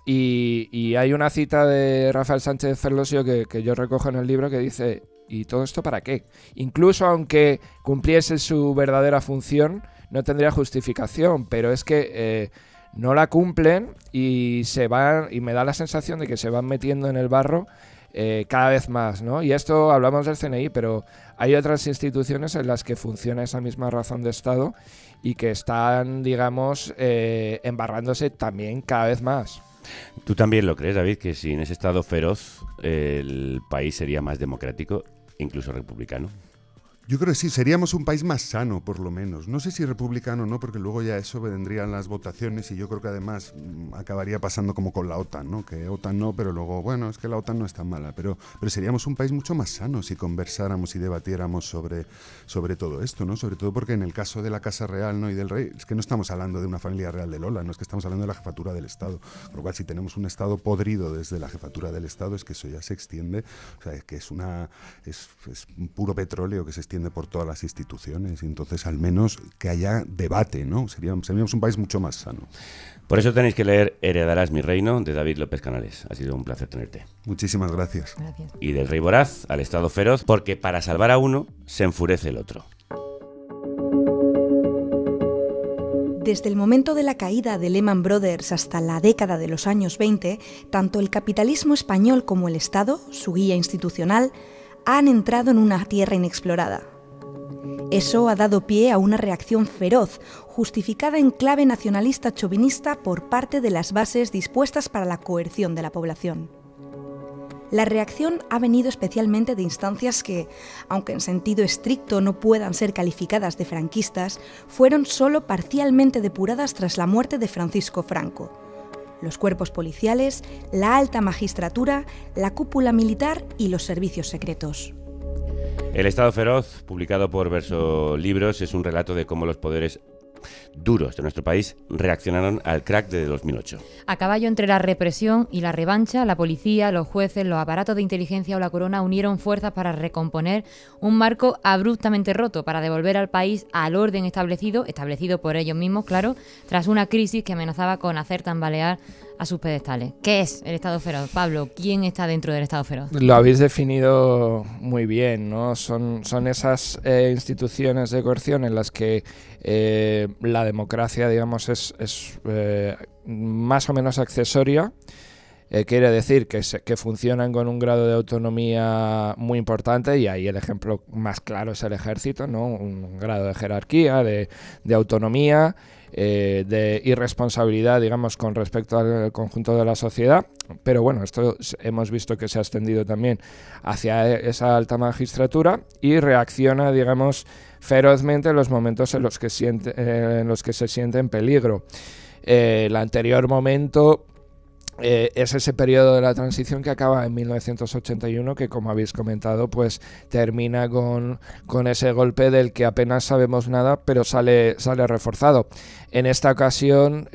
Y hay una cita de Rafael Sánchez Ferlosio que yo recojo en el libro que dice: ¿y todo esto para qué? Incluso aunque cumpliese su verdadera función, no tendría justificación, pero es que no la cumplen y se van, y me da la sensación de que se van metiendo en el barro cada vez más, ¿no? Y esto hablamos del CNI, pero hay otras instituciones en las que funciona esa misma razón de Estado y que están, digamos, embarrándose también cada vez más. ¿Tú también lo crees, David, que sin ese Estado feroz el país sería más democrático, incluso republicano? Yo creo que sí, seríamos un país más sano, por lo menos. No sé si republicano o no, porque luego ya eso vendrían las votaciones y yo creo que además acabaría pasando como con la OTAN, ¿no? Que OTAN no, pero luego, bueno, es que la OTAN no es tan mala. Pero seríamos un país mucho más sano si conversáramos y debatiéramos sobre todo esto, ¿no? Sobre todo porque en el caso de la Casa Real, ¿no? Y del Rey, es que no estamos hablando de una familia real de Lola, no es que estamos hablando de la jefatura del Estado. Con lo cual, si tenemos un Estado podrido desde la jefatura del Estado, es que eso ya se extiende, o sea, es que es un puro petróleo que se extiende por todas las instituciones, y entonces al menos que haya debate, ¿no? Seríamos un país mucho más sano. Por eso tenéis que leer Heredarás mi reino, de David López Canales. Ha sido un placer tenerte. Muchísimas gracias. Y del rey voraz al Estado feroz, porque para salvar a uno se enfurece el otro. Desde el momento de la caída de Lehman Brothers hasta la década de los años 20, tanto el capitalismo español como el Estado, su guía institucional, han entrado en una tierra inexplorada. Eso ha dado pie a una reacción feroz, justificada en clave nacionalista chauvinista por parte de las bases dispuestas para la coerción de la población. La reacción ha venido especialmente de instancias que, aunque en sentido estricto no puedan ser calificadas de franquistas, fueron solo parcialmente depuradas tras la muerte de Francisco Franco: los cuerpos policiales, la alta magistratura, la cúpula militar y los servicios secretos. El Estado feroz, publicado por Verso Libros, es un relato de cómo los poderes duros de nuestro país reaccionaron al crack de 2008. A caballo entre la represión y la revancha, la policía, los jueces, los aparatos de inteligencia o la corona unieron fuerzas para recomponer un marco abruptamente roto, para devolver al país al orden establecido por ellos mismos, claro, tras una crisis que amenazaba con hacer tambalear a sus pedestales. ¿Qué es el Estado feroz? Pablo, ¿quién está dentro del Estado feroz? Lo habéis definido muy bien, ¿no? Son esas instituciones de coerción en las que la democracia, digamos, es más o menos accesoria. Quiere decir que funcionan con un grado de autonomía muy importante, y ahí el ejemplo más claro es el ejército, ¿no? Un grado de jerarquía, de autonomía, de irresponsabilidad, digamos, con respecto al conjunto de la sociedad. Pero bueno, esto hemos visto que se ha extendido también hacia esa alta magistratura y reacciona, digamos, ferozmente en los momentos en los que se siente en peligro. El anterior momento es ese periodo de la transición que acaba en 1981, que, como habéis comentado, pues termina con ese golpe del que apenas sabemos nada, pero sale reforzado. En esta ocasión,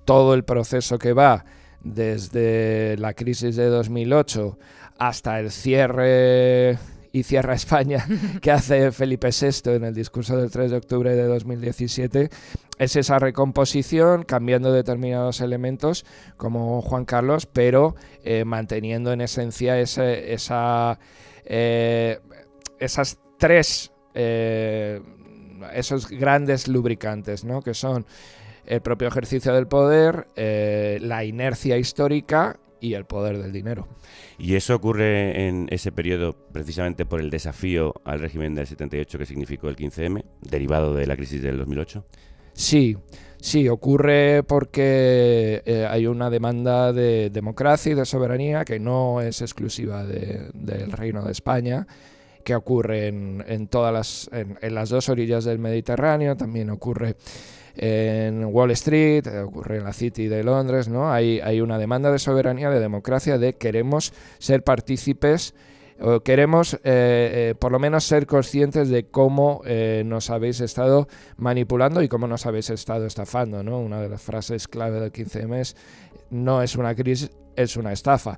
todo el proceso que va desde la crisis de 2008 hasta el cierre y cierra España que hace Felipe VI en el discurso del 3 de octubre de 2017, es esa recomposición, cambiando determinados elementos como Juan Carlos, pero manteniendo en esencia esos grandes lubricantes, ¿no? Que son el propio ejercicio del poder, la inercia histórica y el poder del dinero. ¿Y eso ocurre en ese periodo precisamente por el desafío al régimen del 78 que significó el 15M, derivado de la crisis del 2008? Sí, ocurre porque hay una demanda de democracia y de soberanía que no es exclusiva del Reino de España, que ocurre en las dos orillas del Mediterráneo, también ocurre en Wall Street, ocurre en la City de Londres, ¿no? Hay una demanda de soberanía, de democracia, de queremos ser partícipes, o queremos por lo menos ser conscientes de cómo nos habéis estado manipulando y cómo nos habéis estado estafando, ¿no? Una de las frases clave del 15M es: no es una crisis, es una estafa.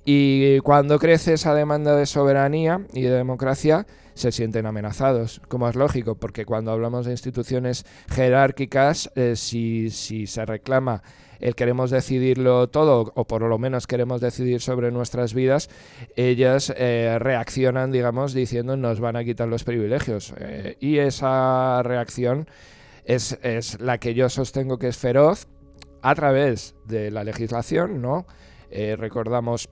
Y cuando crece esa demanda de soberanía y de democracia, se sienten amenazados, como es lógico, porque cuando hablamos de instituciones jerárquicas, si se reclama el queremos decidirlo todo, o por lo menos queremos decidir sobre nuestras vidas, ellas reaccionan, digamos, diciendo nos van a quitar los privilegios. Y esa reacción es la que yo sostengo que es feroz a través de la legislación, ¿no? Recordamos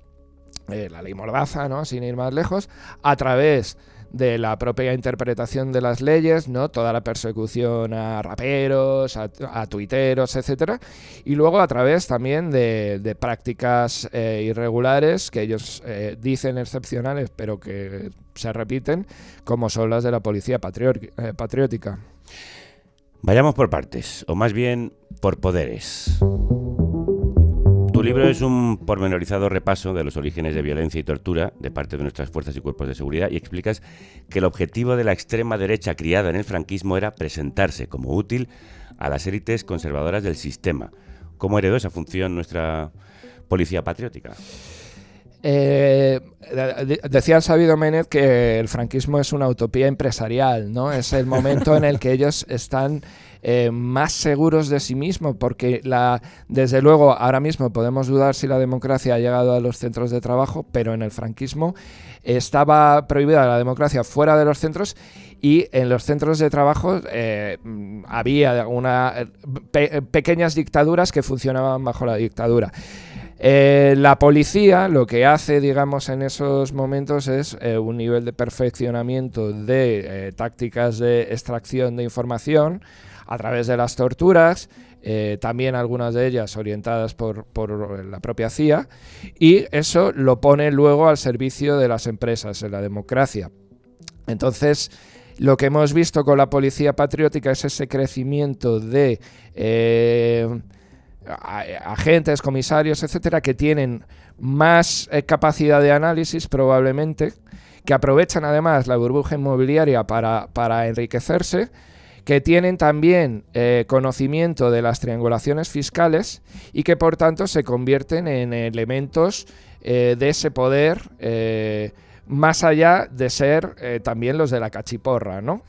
la ley Mordaza, ¿no? Sin ir más lejos, a través de la propia interpretación de las leyes, ¿no? Toda la persecución a raperos, a tuiteros, etcétera, y luego a través también de prácticas irregulares que ellos dicen excepcionales, pero que se repiten, como son las de la policía patriótica. Vayamos por partes, o más bien por poderes. Tu libro es un pormenorizado repaso de los orígenes de violencia y tortura de parte de nuestras fuerzas y cuerpos de seguridad, y explicas que el objetivo de la extrema derecha criada en el franquismo era presentarse como útil a las élites conservadoras del sistema. ¿Cómo heredó esa función nuestra policía patriótica? Decía el sabio Domenech que el franquismo es una utopía empresarial, ¿no? Es el momento en el que ellos están más seguros de sí mismos, porque desde luego ahora mismo podemos dudar si la democracia ha llegado a los centros de trabajo, pero en el franquismo estaba prohibida la democracia fuera de los centros, y en los centros de trabajo había pequeñas dictaduras que funcionaban bajo la dictadura. La policía lo que hace, digamos, en esos momentos es un nivel de perfeccionamiento de tácticas de extracción de información a través de las torturas, también algunas de ellas orientadas por la propia CIA, y eso lo pone luego al servicio de las empresas en la democracia. Entonces, lo que hemos visto con la policía patriótica es ese crecimiento de agentes, comisarios, etcétera, que tienen más capacidad de análisis probablemente, que aprovechan además la burbuja inmobiliaria para enriquecerse, que tienen también conocimiento de las triangulaciones fiscales y que por tanto se convierten en elementos de ese poder más allá de ser también los de la cachiporra, ¿no?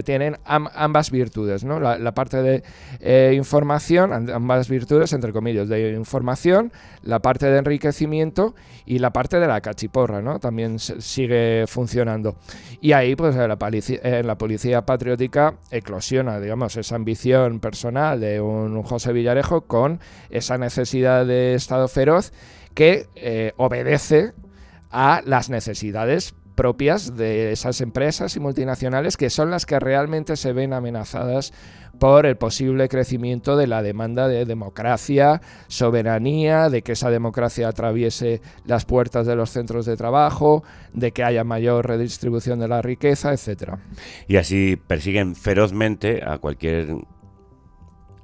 Tienen ambas virtudes, ¿no? La parte de información, ambas virtudes, entre comillas, de información, la parte de enriquecimiento y la parte de la cachiporra, ¿no? También sigue funcionando. Y ahí, pues, en la policía patriótica eclosiona, digamos, esa ambición personal de un José Villarejo con esa necesidad de Estado feroz que obedece a las necesidades propias de esas empresas y multinacionales, que son las que realmente se ven amenazadas por el posible crecimiento de la demanda de democracia, soberanía, de que esa democracia atraviese las puertas de los centros de trabajo, de que haya mayor redistribución de la riqueza, etcétera. Y así persiguen ferozmente a cualquier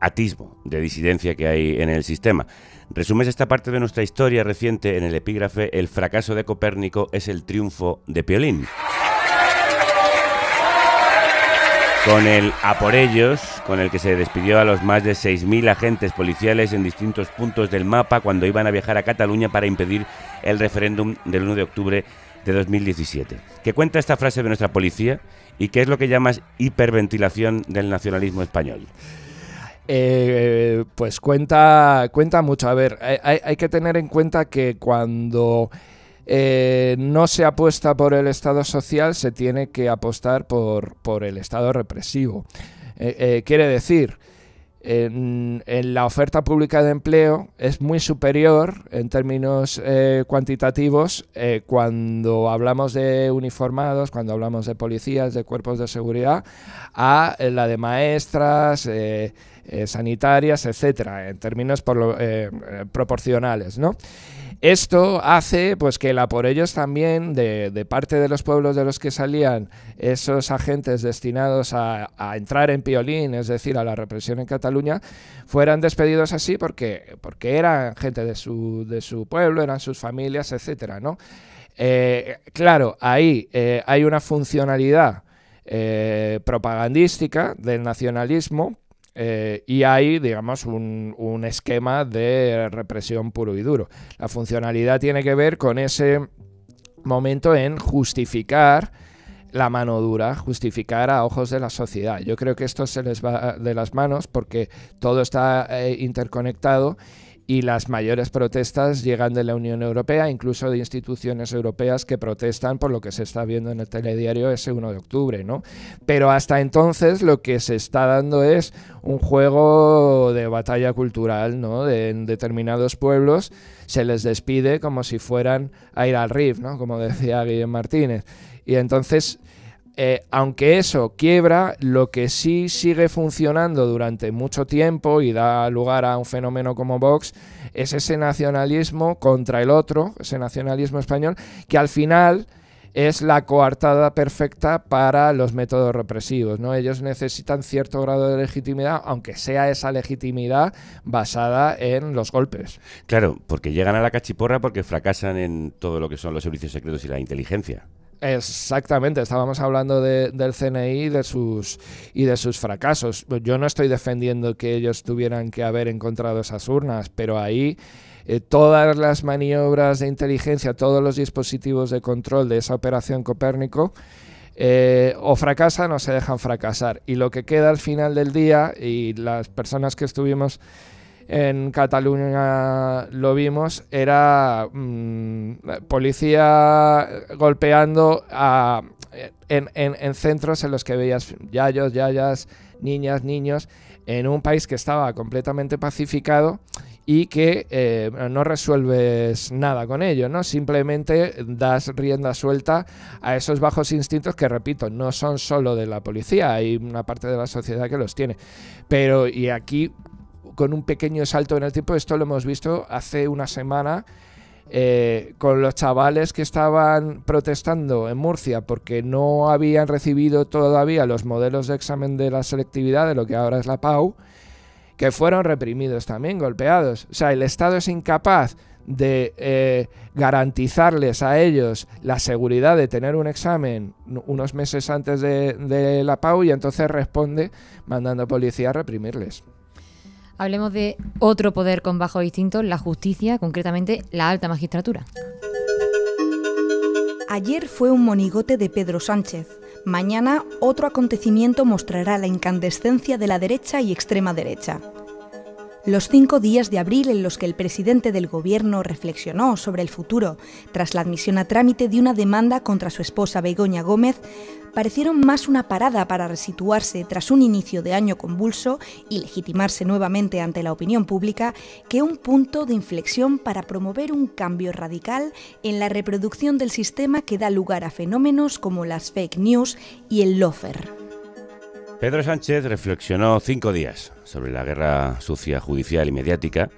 atisbo de disidencia que hay en el sistema. Resumes esta parte de nuestra historia reciente en el epígrafe «El fracaso de Copérnico es el triunfo de Piolín». Con el «a por ellos», con el que se despidió a los más de 6.000 agentes policiales en distintos puntos del mapa cuando iban a viajar a Cataluña para impedir el referéndum del 1 de octubre de 2017. ¿Qué cuenta esta frase de nuestra policía y qué es lo que llamas hiperventilación del nacionalismo español? Pues cuenta mucho. A ver, hay que tener en cuenta que cuando no se apuesta por el Estado social, se tiene que apostar por el Estado represivo. Quiere decir, en la oferta pública de empleo es muy superior en términos cuantitativos cuando hablamos de uniformados, cuando hablamos de policías, de cuerpos de seguridad, a la de maestras, sanitarias, etcétera, en términos proporcionales, ¿no? Esto hace pues que por ellos también, de parte de los pueblos de los que salían esos agentes destinados a entrar en Piolín, es decir, a la represión en Cataluña, fueran despedidos así porque eran gente de su pueblo, eran sus familias, etcétera, ¿no? Claro, ahí hay una funcionalidad propagandística del nacionalismo Y hay, digamos, un esquema de represión puro y duro. La funcionalidad tiene que ver con ese momento en justificar la mano dura, justificar a ojos de la sociedad. Yo creo que esto se les va de las manos porque todo está interconectado y las mayores protestas llegan de la Unión Europea, incluso de instituciones europeas que protestan por lo que se está viendo en el telediario ese 1 de octubre, ¿no? Pero hasta entonces lo que se está dando es un juego de batalla cultural, ¿no? En determinados pueblos se les despide como si fueran a ir al RIF, ¿no? Como decía Guillem Martínez. Y entonces, aunque eso quiebra, lo que sí sigue funcionando durante mucho tiempo y da lugar a un fenómeno como Vox es ese nacionalismo contra el otro, ese nacionalismo español, que al final es la coartada perfecta para los métodos represivos, ¿no? Ellos necesitan cierto grado de legitimidad, aunque sea esa legitimidad basada en los golpes. Claro, porque llegan a la cachiporra porque fracasan en todo lo que son los servicios secretos y la inteligencia. Exactamente, estábamos hablando del CNI y de sus fracasos. Yo no estoy defendiendo que ellos tuvieran que haber encontrado esas urnas, pero ahí todas las maniobras de inteligencia, todos los dispositivos de control de esa operación Copérnico o fracasan o se dejan fracasar. Y lo que queda al final del día, y las personas que estuvimos en Cataluña lo vimos, era policía golpeando en centros en los que veías yayos, yayas, niñas, niños, en un país que estaba completamente pacificado y que no resuelves nada con ello, ¿no? Simplemente das rienda suelta a esos bajos instintos que, repito, no son solo de la policía, hay una parte de la sociedad que los tiene. Pero, y aquí, con un pequeño salto en el tiempo, esto lo hemos visto hace una semana con los chavales que estaban protestando en Murcia porque no habían recibido todavía los modelos de examen de la selectividad de lo que ahora es la PAU, que fueron reprimidos también, golpeados. O sea, el Estado es incapaz de garantizarles a ellos la seguridad de tener un examen unos meses antes de la PAU y entonces responde mandando a policía a reprimirles. Hablemos de otro poder con bajos instintos, la justicia, concretamente la alta magistratura. Ayer fue un monigote de Pedro Sánchez. Mañana otro acontecimiento mostrará la incandescencia de la derecha y extrema derecha. Los 5 días de abril en los que el presidente del gobierno reflexionó sobre el futuro tras la admisión a trámite de una demanda contra su esposa Begoña Gómez parecieron más una parada para resituarse tras un inicio de año convulso y legitimarse nuevamente ante la opinión pública que un punto de inflexión para promover un cambio radical en la reproducción del sistema que da lugar a fenómenos como las fake news y el lawfare. Pedro Sánchez reflexionó 5 días sobre la guerra sucia judicial y mediática,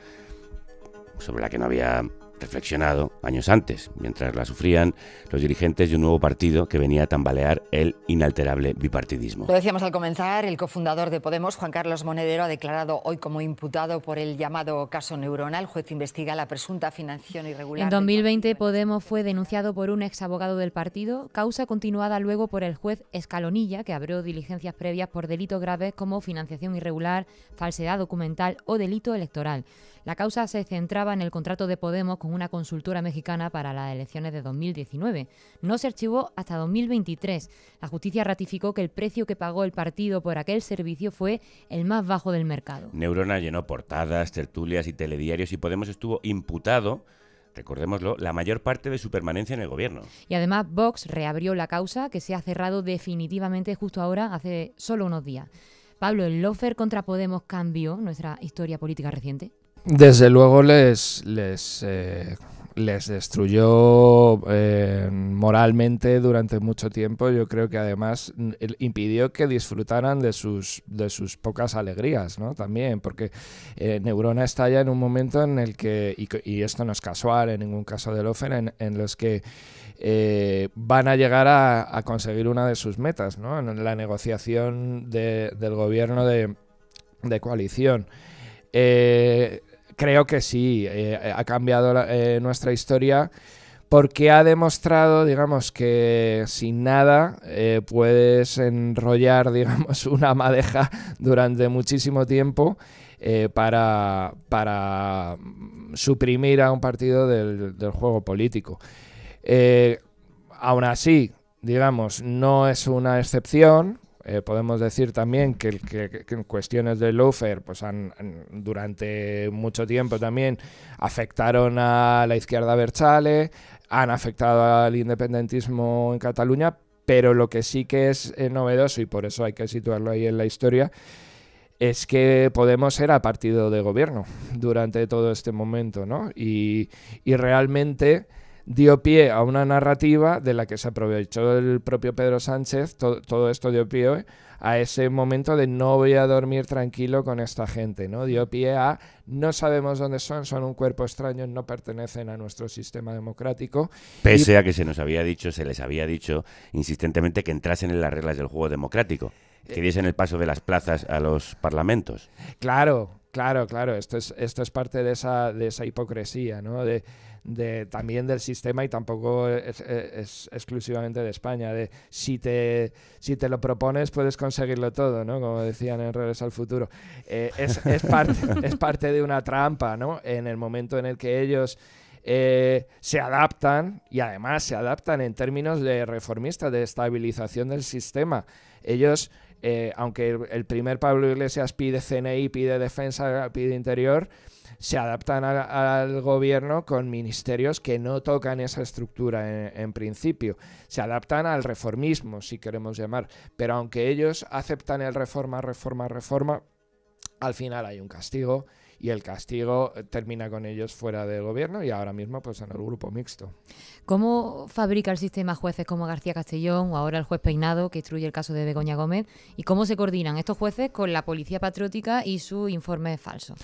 sobre la que no había reflexionado años antes, mientras la sufrían los dirigentes de un nuevo partido que venía a tambalear el inalterable bipartidismo. Lo decíamos al comenzar, el cofundador de Podemos, Juan Carlos Monedero, ha declarado hoy como imputado por el llamado caso Neurona. El juez investiga la presunta financiación irregular. En 2020 Podemos fue denunciado por un exabogado del partido, causa continuada luego por el juez Escalonilla, que abrió diligencias previas por delitos graves como financiación irregular, falsedad documental o delito electoral. La causa se centraba en el contrato de Podemos con una consultora mexicana para las elecciones de 2019. No se archivó hasta 2023. La justicia ratificó que el precio que pagó el partido por aquel servicio fue el más bajo del mercado. Neurona llenó portadas, tertulias y telediarios y Podemos estuvo imputado, recordémoslo, la mayor parte de su permanencia en el gobierno. Y además Vox reabrió la causa, que se ha cerrado definitivamente justo ahora, hace solo unos días. Pablo, ¿el lawfare contra Podemos cambió nuestra historia política reciente? Desde luego les destruyó moralmente durante mucho tiempo. Yo creo que además impidió que disfrutaran de sus pocas alegrías, ¿no? También, porque Neurona estalla en un momento en el que, y esto no es casual en ningún caso de lawfare, en los que van a llegar a conseguir una de sus metas, ¿no? En la negociación del gobierno de coalición. Creo que sí, ha cambiado nuestra historia porque ha demostrado, digamos, que sin nada puedes enrollar, digamos, una madeja durante muchísimo tiempo para suprimir a un partido del juego político. Aún así, digamos, no es una excepción. Podemos decir también que en cuestiones de lawfare pues durante mucho tiempo también afectaron a la izquierda abertzale, han afectado al independentismo en Cataluña, pero lo que sí que es novedoso, y por eso hay que situarlo ahí en la historia, es que Podemos era partido de gobierno durante todo este momento, ¿no? Y realmente dio pie a una narrativa de la que se aprovechó el propio Pedro Sánchez. Todo esto dio pie a ese momento de no voy a dormir tranquilo con esta gente, ¿no? Dio pie a no sabemos dónde son un cuerpo extraño, no pertenecen a nuestro sistema democrático. Pese a que se les había dicho insistentemente que entrasen en las reglas del juego democrático, que diesen el paso de las plazas a los parlamentos. Claro. Esto es parte de esa hipocresía, ¿no? También del sistema, y tampoco es exclusivamente de España, de si te lo propones puedes conseguirlo todo, ¿no? Como decían en Regreso al Futuro. Es parte de una trampa, ¿no? En el momento en el que ellos se adaptan, y además se adaptan en términos de reformista, de estabilización del sistema. Ellos, aunque el primer Pablo Iglesias pide CNI, pide defensa, pide interior, se adaptan al gobierno con ministerios que no tocan esa estructura en principio. Se adaptan al reformismo, si queremos llamar. Pero aunque ellos aceptan el reforma, al final hay un castigo, y el castigo termina con ellos fuera del gobierno y ahora mismo pues en el grupo mixto. ¿Cómo fabrica el sistema jueces como García Castellón o ahora el juez Peinado, que instruye el caso de Begoña Gómez? ¿Y cómo se coordinan estos jueces con la policía patriótica y su informe falso?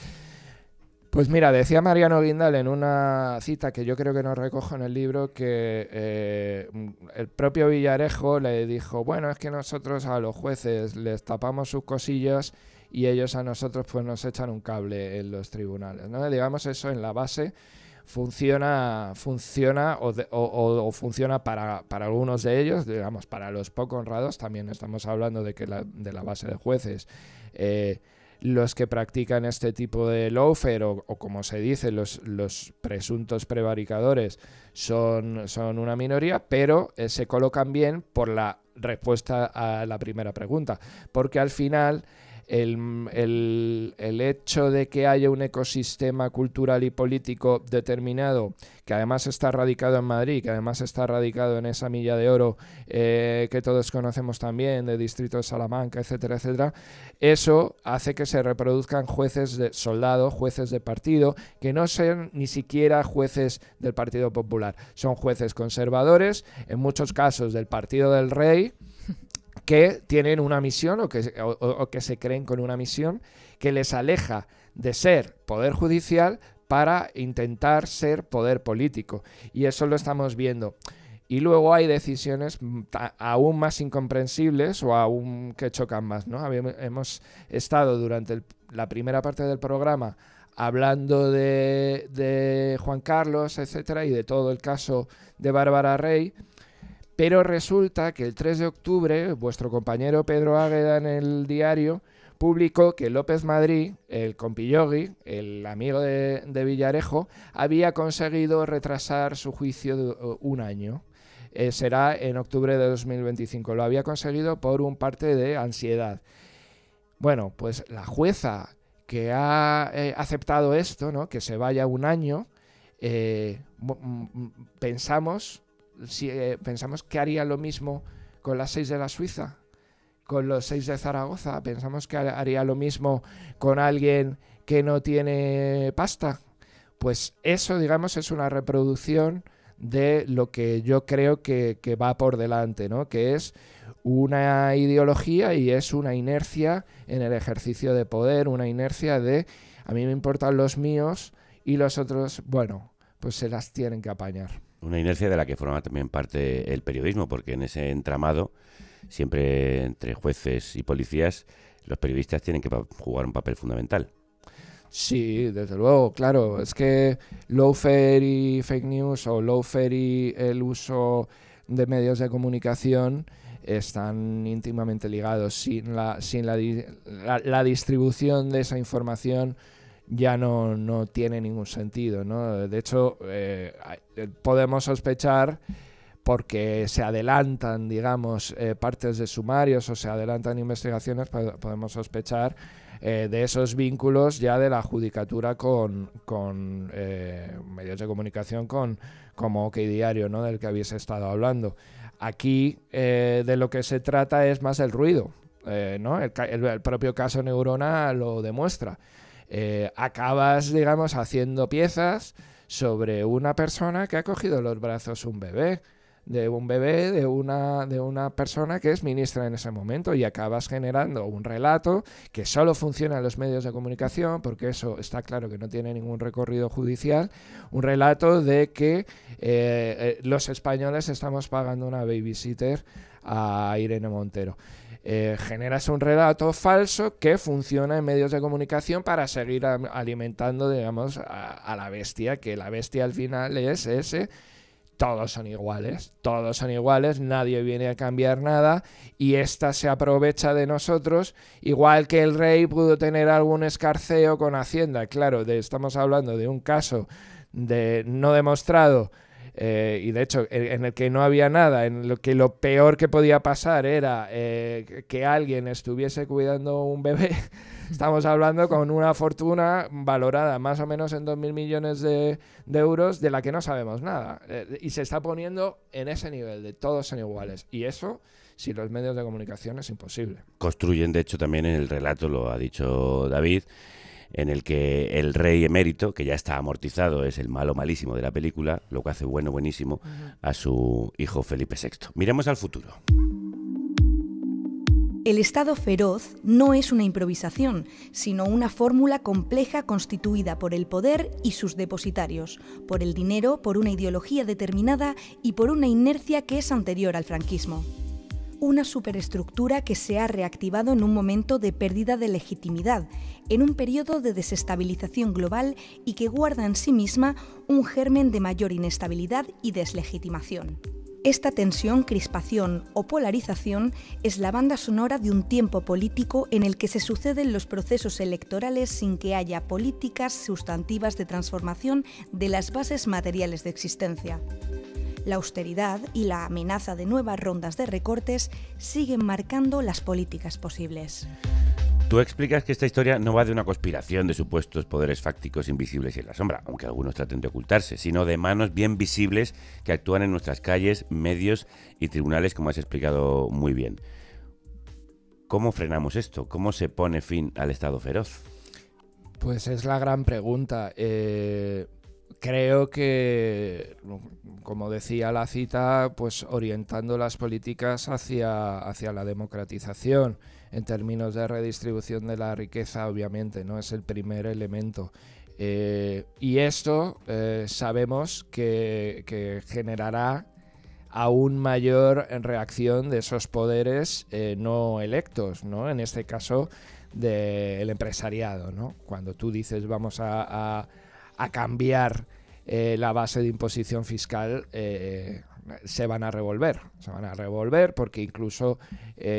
Pues mira, decía Mariano Guindal en una cita que yo creo que no recojo en el libro, que el propio Villarejo le dijo, bueno, es que nosotros a los jueces les tapamos sus cosillas y ellos a nosotros pues nos echan un cable en los tribunales, ¿no? Digamos, eso en la base funciona o funciona para algunos de ellos, digamos, para los poco honrados. También estamos hablando de que de la base de jueces, los que practican este tipo de lawfare o como se dice, los presuntos prevaricadores son una minoría, pero se colocan bien por la respuesta a la primera pregunta, porque al final el hecho de que haya un ecosistema cultural y político determinado, que además está radicado en Madrid, que además está radicado en esa milla de oro que todos conocemos también, de Distrito de Salamanca, etcétera, etcétera, eso hace que se reproduzcan jueces de soldados, jueces de partido, que no sean ni siquiera jueces del Partido Popular, son jueces conservadores, en muchos casos del Partido del Rey, que tienen una misión o que se creen con una misión que les aleja de ser poder judicial para intentar ser poder político. Y eso lo estamos viendo. Y luego hay decisiones aún más incomprensibles o aún que chocan más, ¿no? Hemos estado durante la primera parte del programa hablando de Juan Carlos, etcétera, y de todo el caso de Bárbara Rey. Pero resulta que el 3 de octubre, vuestro compañero Pedro Águeda en El Diario publicó que López Madrid, el compillogui, el amigo de Villarejo, había conseguido retrasar su juicio de un año. Será en octubre de 2025. Lo había conseguido por un parte de ansiedad. Bueno, pues la jueza que ha aceptado esto, ¿no?, que se vaya un año, pensamos que haría lo mismo con las 6 de la Suiza, con los 6 de Zaragoza. Pensamos que haría lo mismo con alguien que no tiene pasta. Pues eso, digamos, es una reproducción de lo que yo creo que va por delante, ¿no? Que es una ideología y es una inercia en el ejercicio de poder, una inercia de a mí me importan los míos y los otros, bueno, pues se las tienen que apañar. Una inercia de la que forma también parte el periodismo, porque en ese entramado, siempre entre jueces y policías, los periodistas tienen que jugar un papel fundamental. Sí, desde luego, claro. Es que lawfare y fake news, o lawfare y el uso de medios de comunicación están íntimamente ligados. Sin la distribución de esa información ya no tiene ningún sentido, ¿no? De hecho, podemos sospechar, porque se adelantan, digamos, partes de sumarios o se adelantan investigaciones, podemos sospechar de esos vínculos ya de la judicatura con medios de comunicación como OK Diario, ¿no? Del que habéis estado hablando. Aquí de lo que se trata es más el ruido, ¿no? El propio caso Neurona lo demuestra. Acabas, digamos, haciendo piezas sobre una persona que ha cogido los brazos de una persona que es ministra en ese momento, y acabas generando un relato que solo funciona en los medios de comunicación, porque eso está claro que no tiene ningún recorrido judicial, un relato de que los españoles estamos pagando una babysitter a Irene Montero. Generas un relato falso que funciona en medios de comunicación para seguir alimentando, digamos, a la bestia, que la bestia al final es ese: todos son iguales, nadie viene a cambiar nada, y esta se aprovecha de nosotros, igual que el rey pudo tener algún escarceo con Hacienda. Claro, estamos hablando de un caso no demostrado, y de hecho en el que no había nada, en lo que lo peor que podía pasar era que alguien estuviese cuidando un bebé. Estamos hablando con una fortuna valorada más o menos en 2.000 millones de euros, de la que no sabemos nada, y se está poniendo en ese nivel de todos son iguales, y eso, sin los medios de comunicación, es imposible. Construyen, de hecho, también en el relato, lo ha dicho David, en el que el rey emérito, que ya está amortizado, es el malo malísimo de la película, lo que hace buenísimo a su hijo Felipe VI. Miremos al futuro. El Estado feroz no es una improvisación, sino una fórmula compleja constituida por el poder y sus depositarios, por el dinero, por una ideología determinada y por una inercia que es anterior al franquismo. Una superestructura que se ha reactivado en un momento de pérdida de legitimidad, en un periodo de desestabilización global, y que guarda en sí misma un germen de mayor inestabilidad y deslegitimación. Esta tensión, crispación o polarización es la banda sonora de un tiempo político en el que se suceden los procesos electorales sin que haya políticas sustantivas de transformación de las bases materiales de existencia. La austeridad y la amenaza de nuevas rondas de recortes siguen marcando las políticas posibles. Tú explicas que esta historia no va de una conspiración de supuestos poderes fácticos invisibles y en la sombra, aunque algunos traten de ocultarse, sino de manos bien visibles que actúan en nuestras calles, medios y tribunales, como has explicado muy bien. ¿Cómo frenamos esto? ¿Cómo se pone fin al Estado feroz? Pues es la gran pregunta. Creo que, como decía la cita, pues orientando las políticas hacia la democratización, en términos de redistribución de la riqueza, obviamente, ¿no? Es el primer elemento. Y esto sabemos que generará aún mayor reacción de esos poderes no electos, ¿no? En este caso del empresariado, ¿no? Cuando tú dices vamos a cambiar la base de imposición fiscal, se van a revolver porque incluso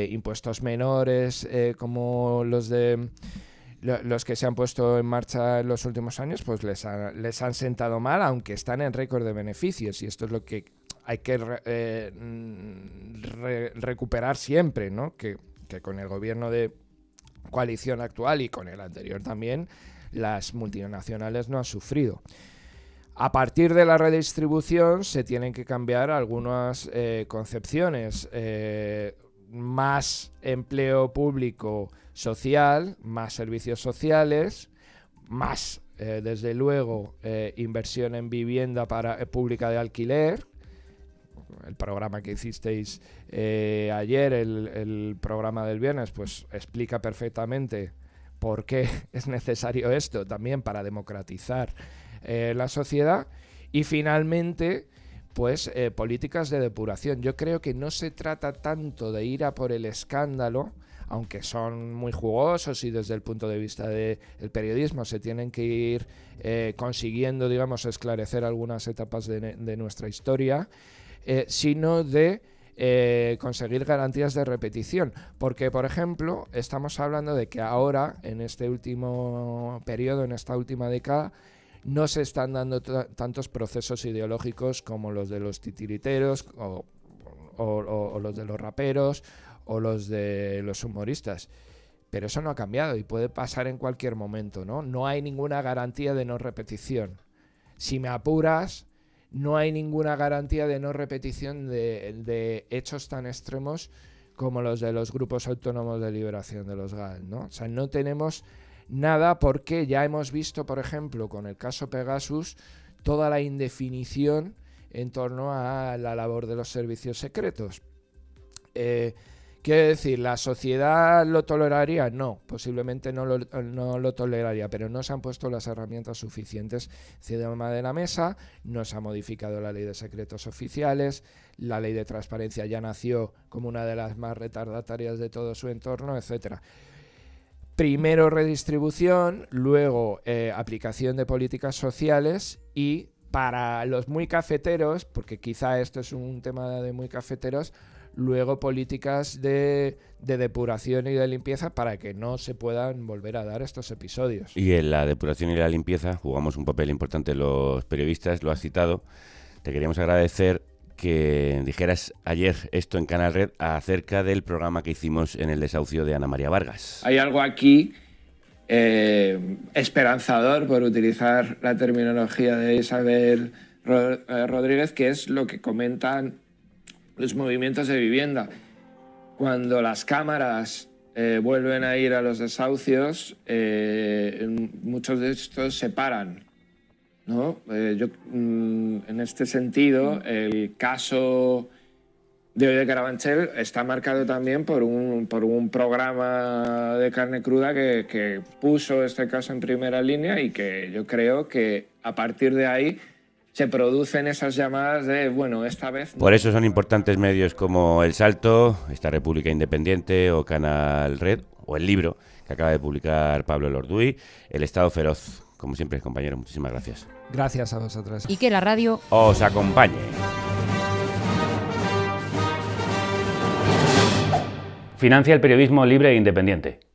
impuestos menores como los que se han puesto en marcha en los últimos años, pues les han sentado mal, aunque están en récord de beneficios, y esto es lo que hay que recuperar siempre, ¿no? Que con el gobierno de coalición actual y con el anterior también, las multinacionales no han sufrido. A partir de la redistribución se tienen que cambiar algunas concepciones. Más empleo público social, más servicios sociales, más, desde luego, inversión en vivienda pública de alquiler. El programa que hicisteis ayer, el programa del viernes, pues explica perfectamente por qué es necesario esto también para democratizar la sociedad. Y finalmente, pues políticas de depuración. Yo creo que no se trata tanto de ir a por el escándalo, aunque son muy jugosos y desde el punto de vista del periodismo se tienen que ir consiguiendo, digamos, esclarecer algunas etapas de nuestra historia, sino de conseguir garantías de repetición. Porque, por ejemplo, estamos hablando de que ahora, en este último periodo, en esta última década, no se están dando tantos procesos ideológicos como los de los titiriteros o los de los raperos o los de los humoristas. Pero eso no ha cambiado y puede pasar en cualquier momento, ¿no? No hay ninguna garantía de no repetición. Si me apuras, no hay ninguna garantía de no repetición de hechos tan extremos como los de los grupos autónomos de liberación de los GAL, ¿no? O sea, no tenemos nada porque ya hemos visto, por ejemplo, con el caso Pegasus, toda la indefinición en torno a la labor de los servicios secretos. Quiero decir, ¿la sociedad lo toleraría? No, posiblemente no lo toleraría, pero no se han puesto las herramientas suficientes encima de la mesa, no se ha modificado la ley de secretos oficiales, la ley de transparencia ya nació como una de las más retardatarias de todo su entorno, etcétera. Primero redistribución, luego aplicación de políticas sociales y para los muy cafeteros, porque quizá esto es un tema de muy cafeteros, luego políticas de depuración y de limpieza para que no se puedan volver a dar estos episodios. Y en la depuración y la limpieza jugamos un papel importante los periodistas, lo has citado. Te queríamos agradecer que dijeras ayer esto en Canal Red acerca del programa que hicimos en el desahucio de Ana María Vargas. Hay algo aquí esperanzador, por utilizar la terminología de Isabel Rodríguez, que es lo que comentan los movimientos de vivienda. Cuando las cámaras vuelven a ir a los desahucios, muchos de estos se paran, ¿no? En este sentido, el caso de hoy de Carabanchel está marcado también por un programa de Carne Cruda que puso este caso en primera línea y que yo creo que a partir de ahí se producen esas llamadas de, bueno, esta vez... Por eso son importantes medios como El Salto, esta República Independiente o Canal Red, o el libro que acaba de publicar Pablo Lorduy, El Estado Feroz. Como siempre, compañero, muchísimas gracias. Gracias a vosotros. Y que la radio os acompañe. Financia el periodismo libre e independiente.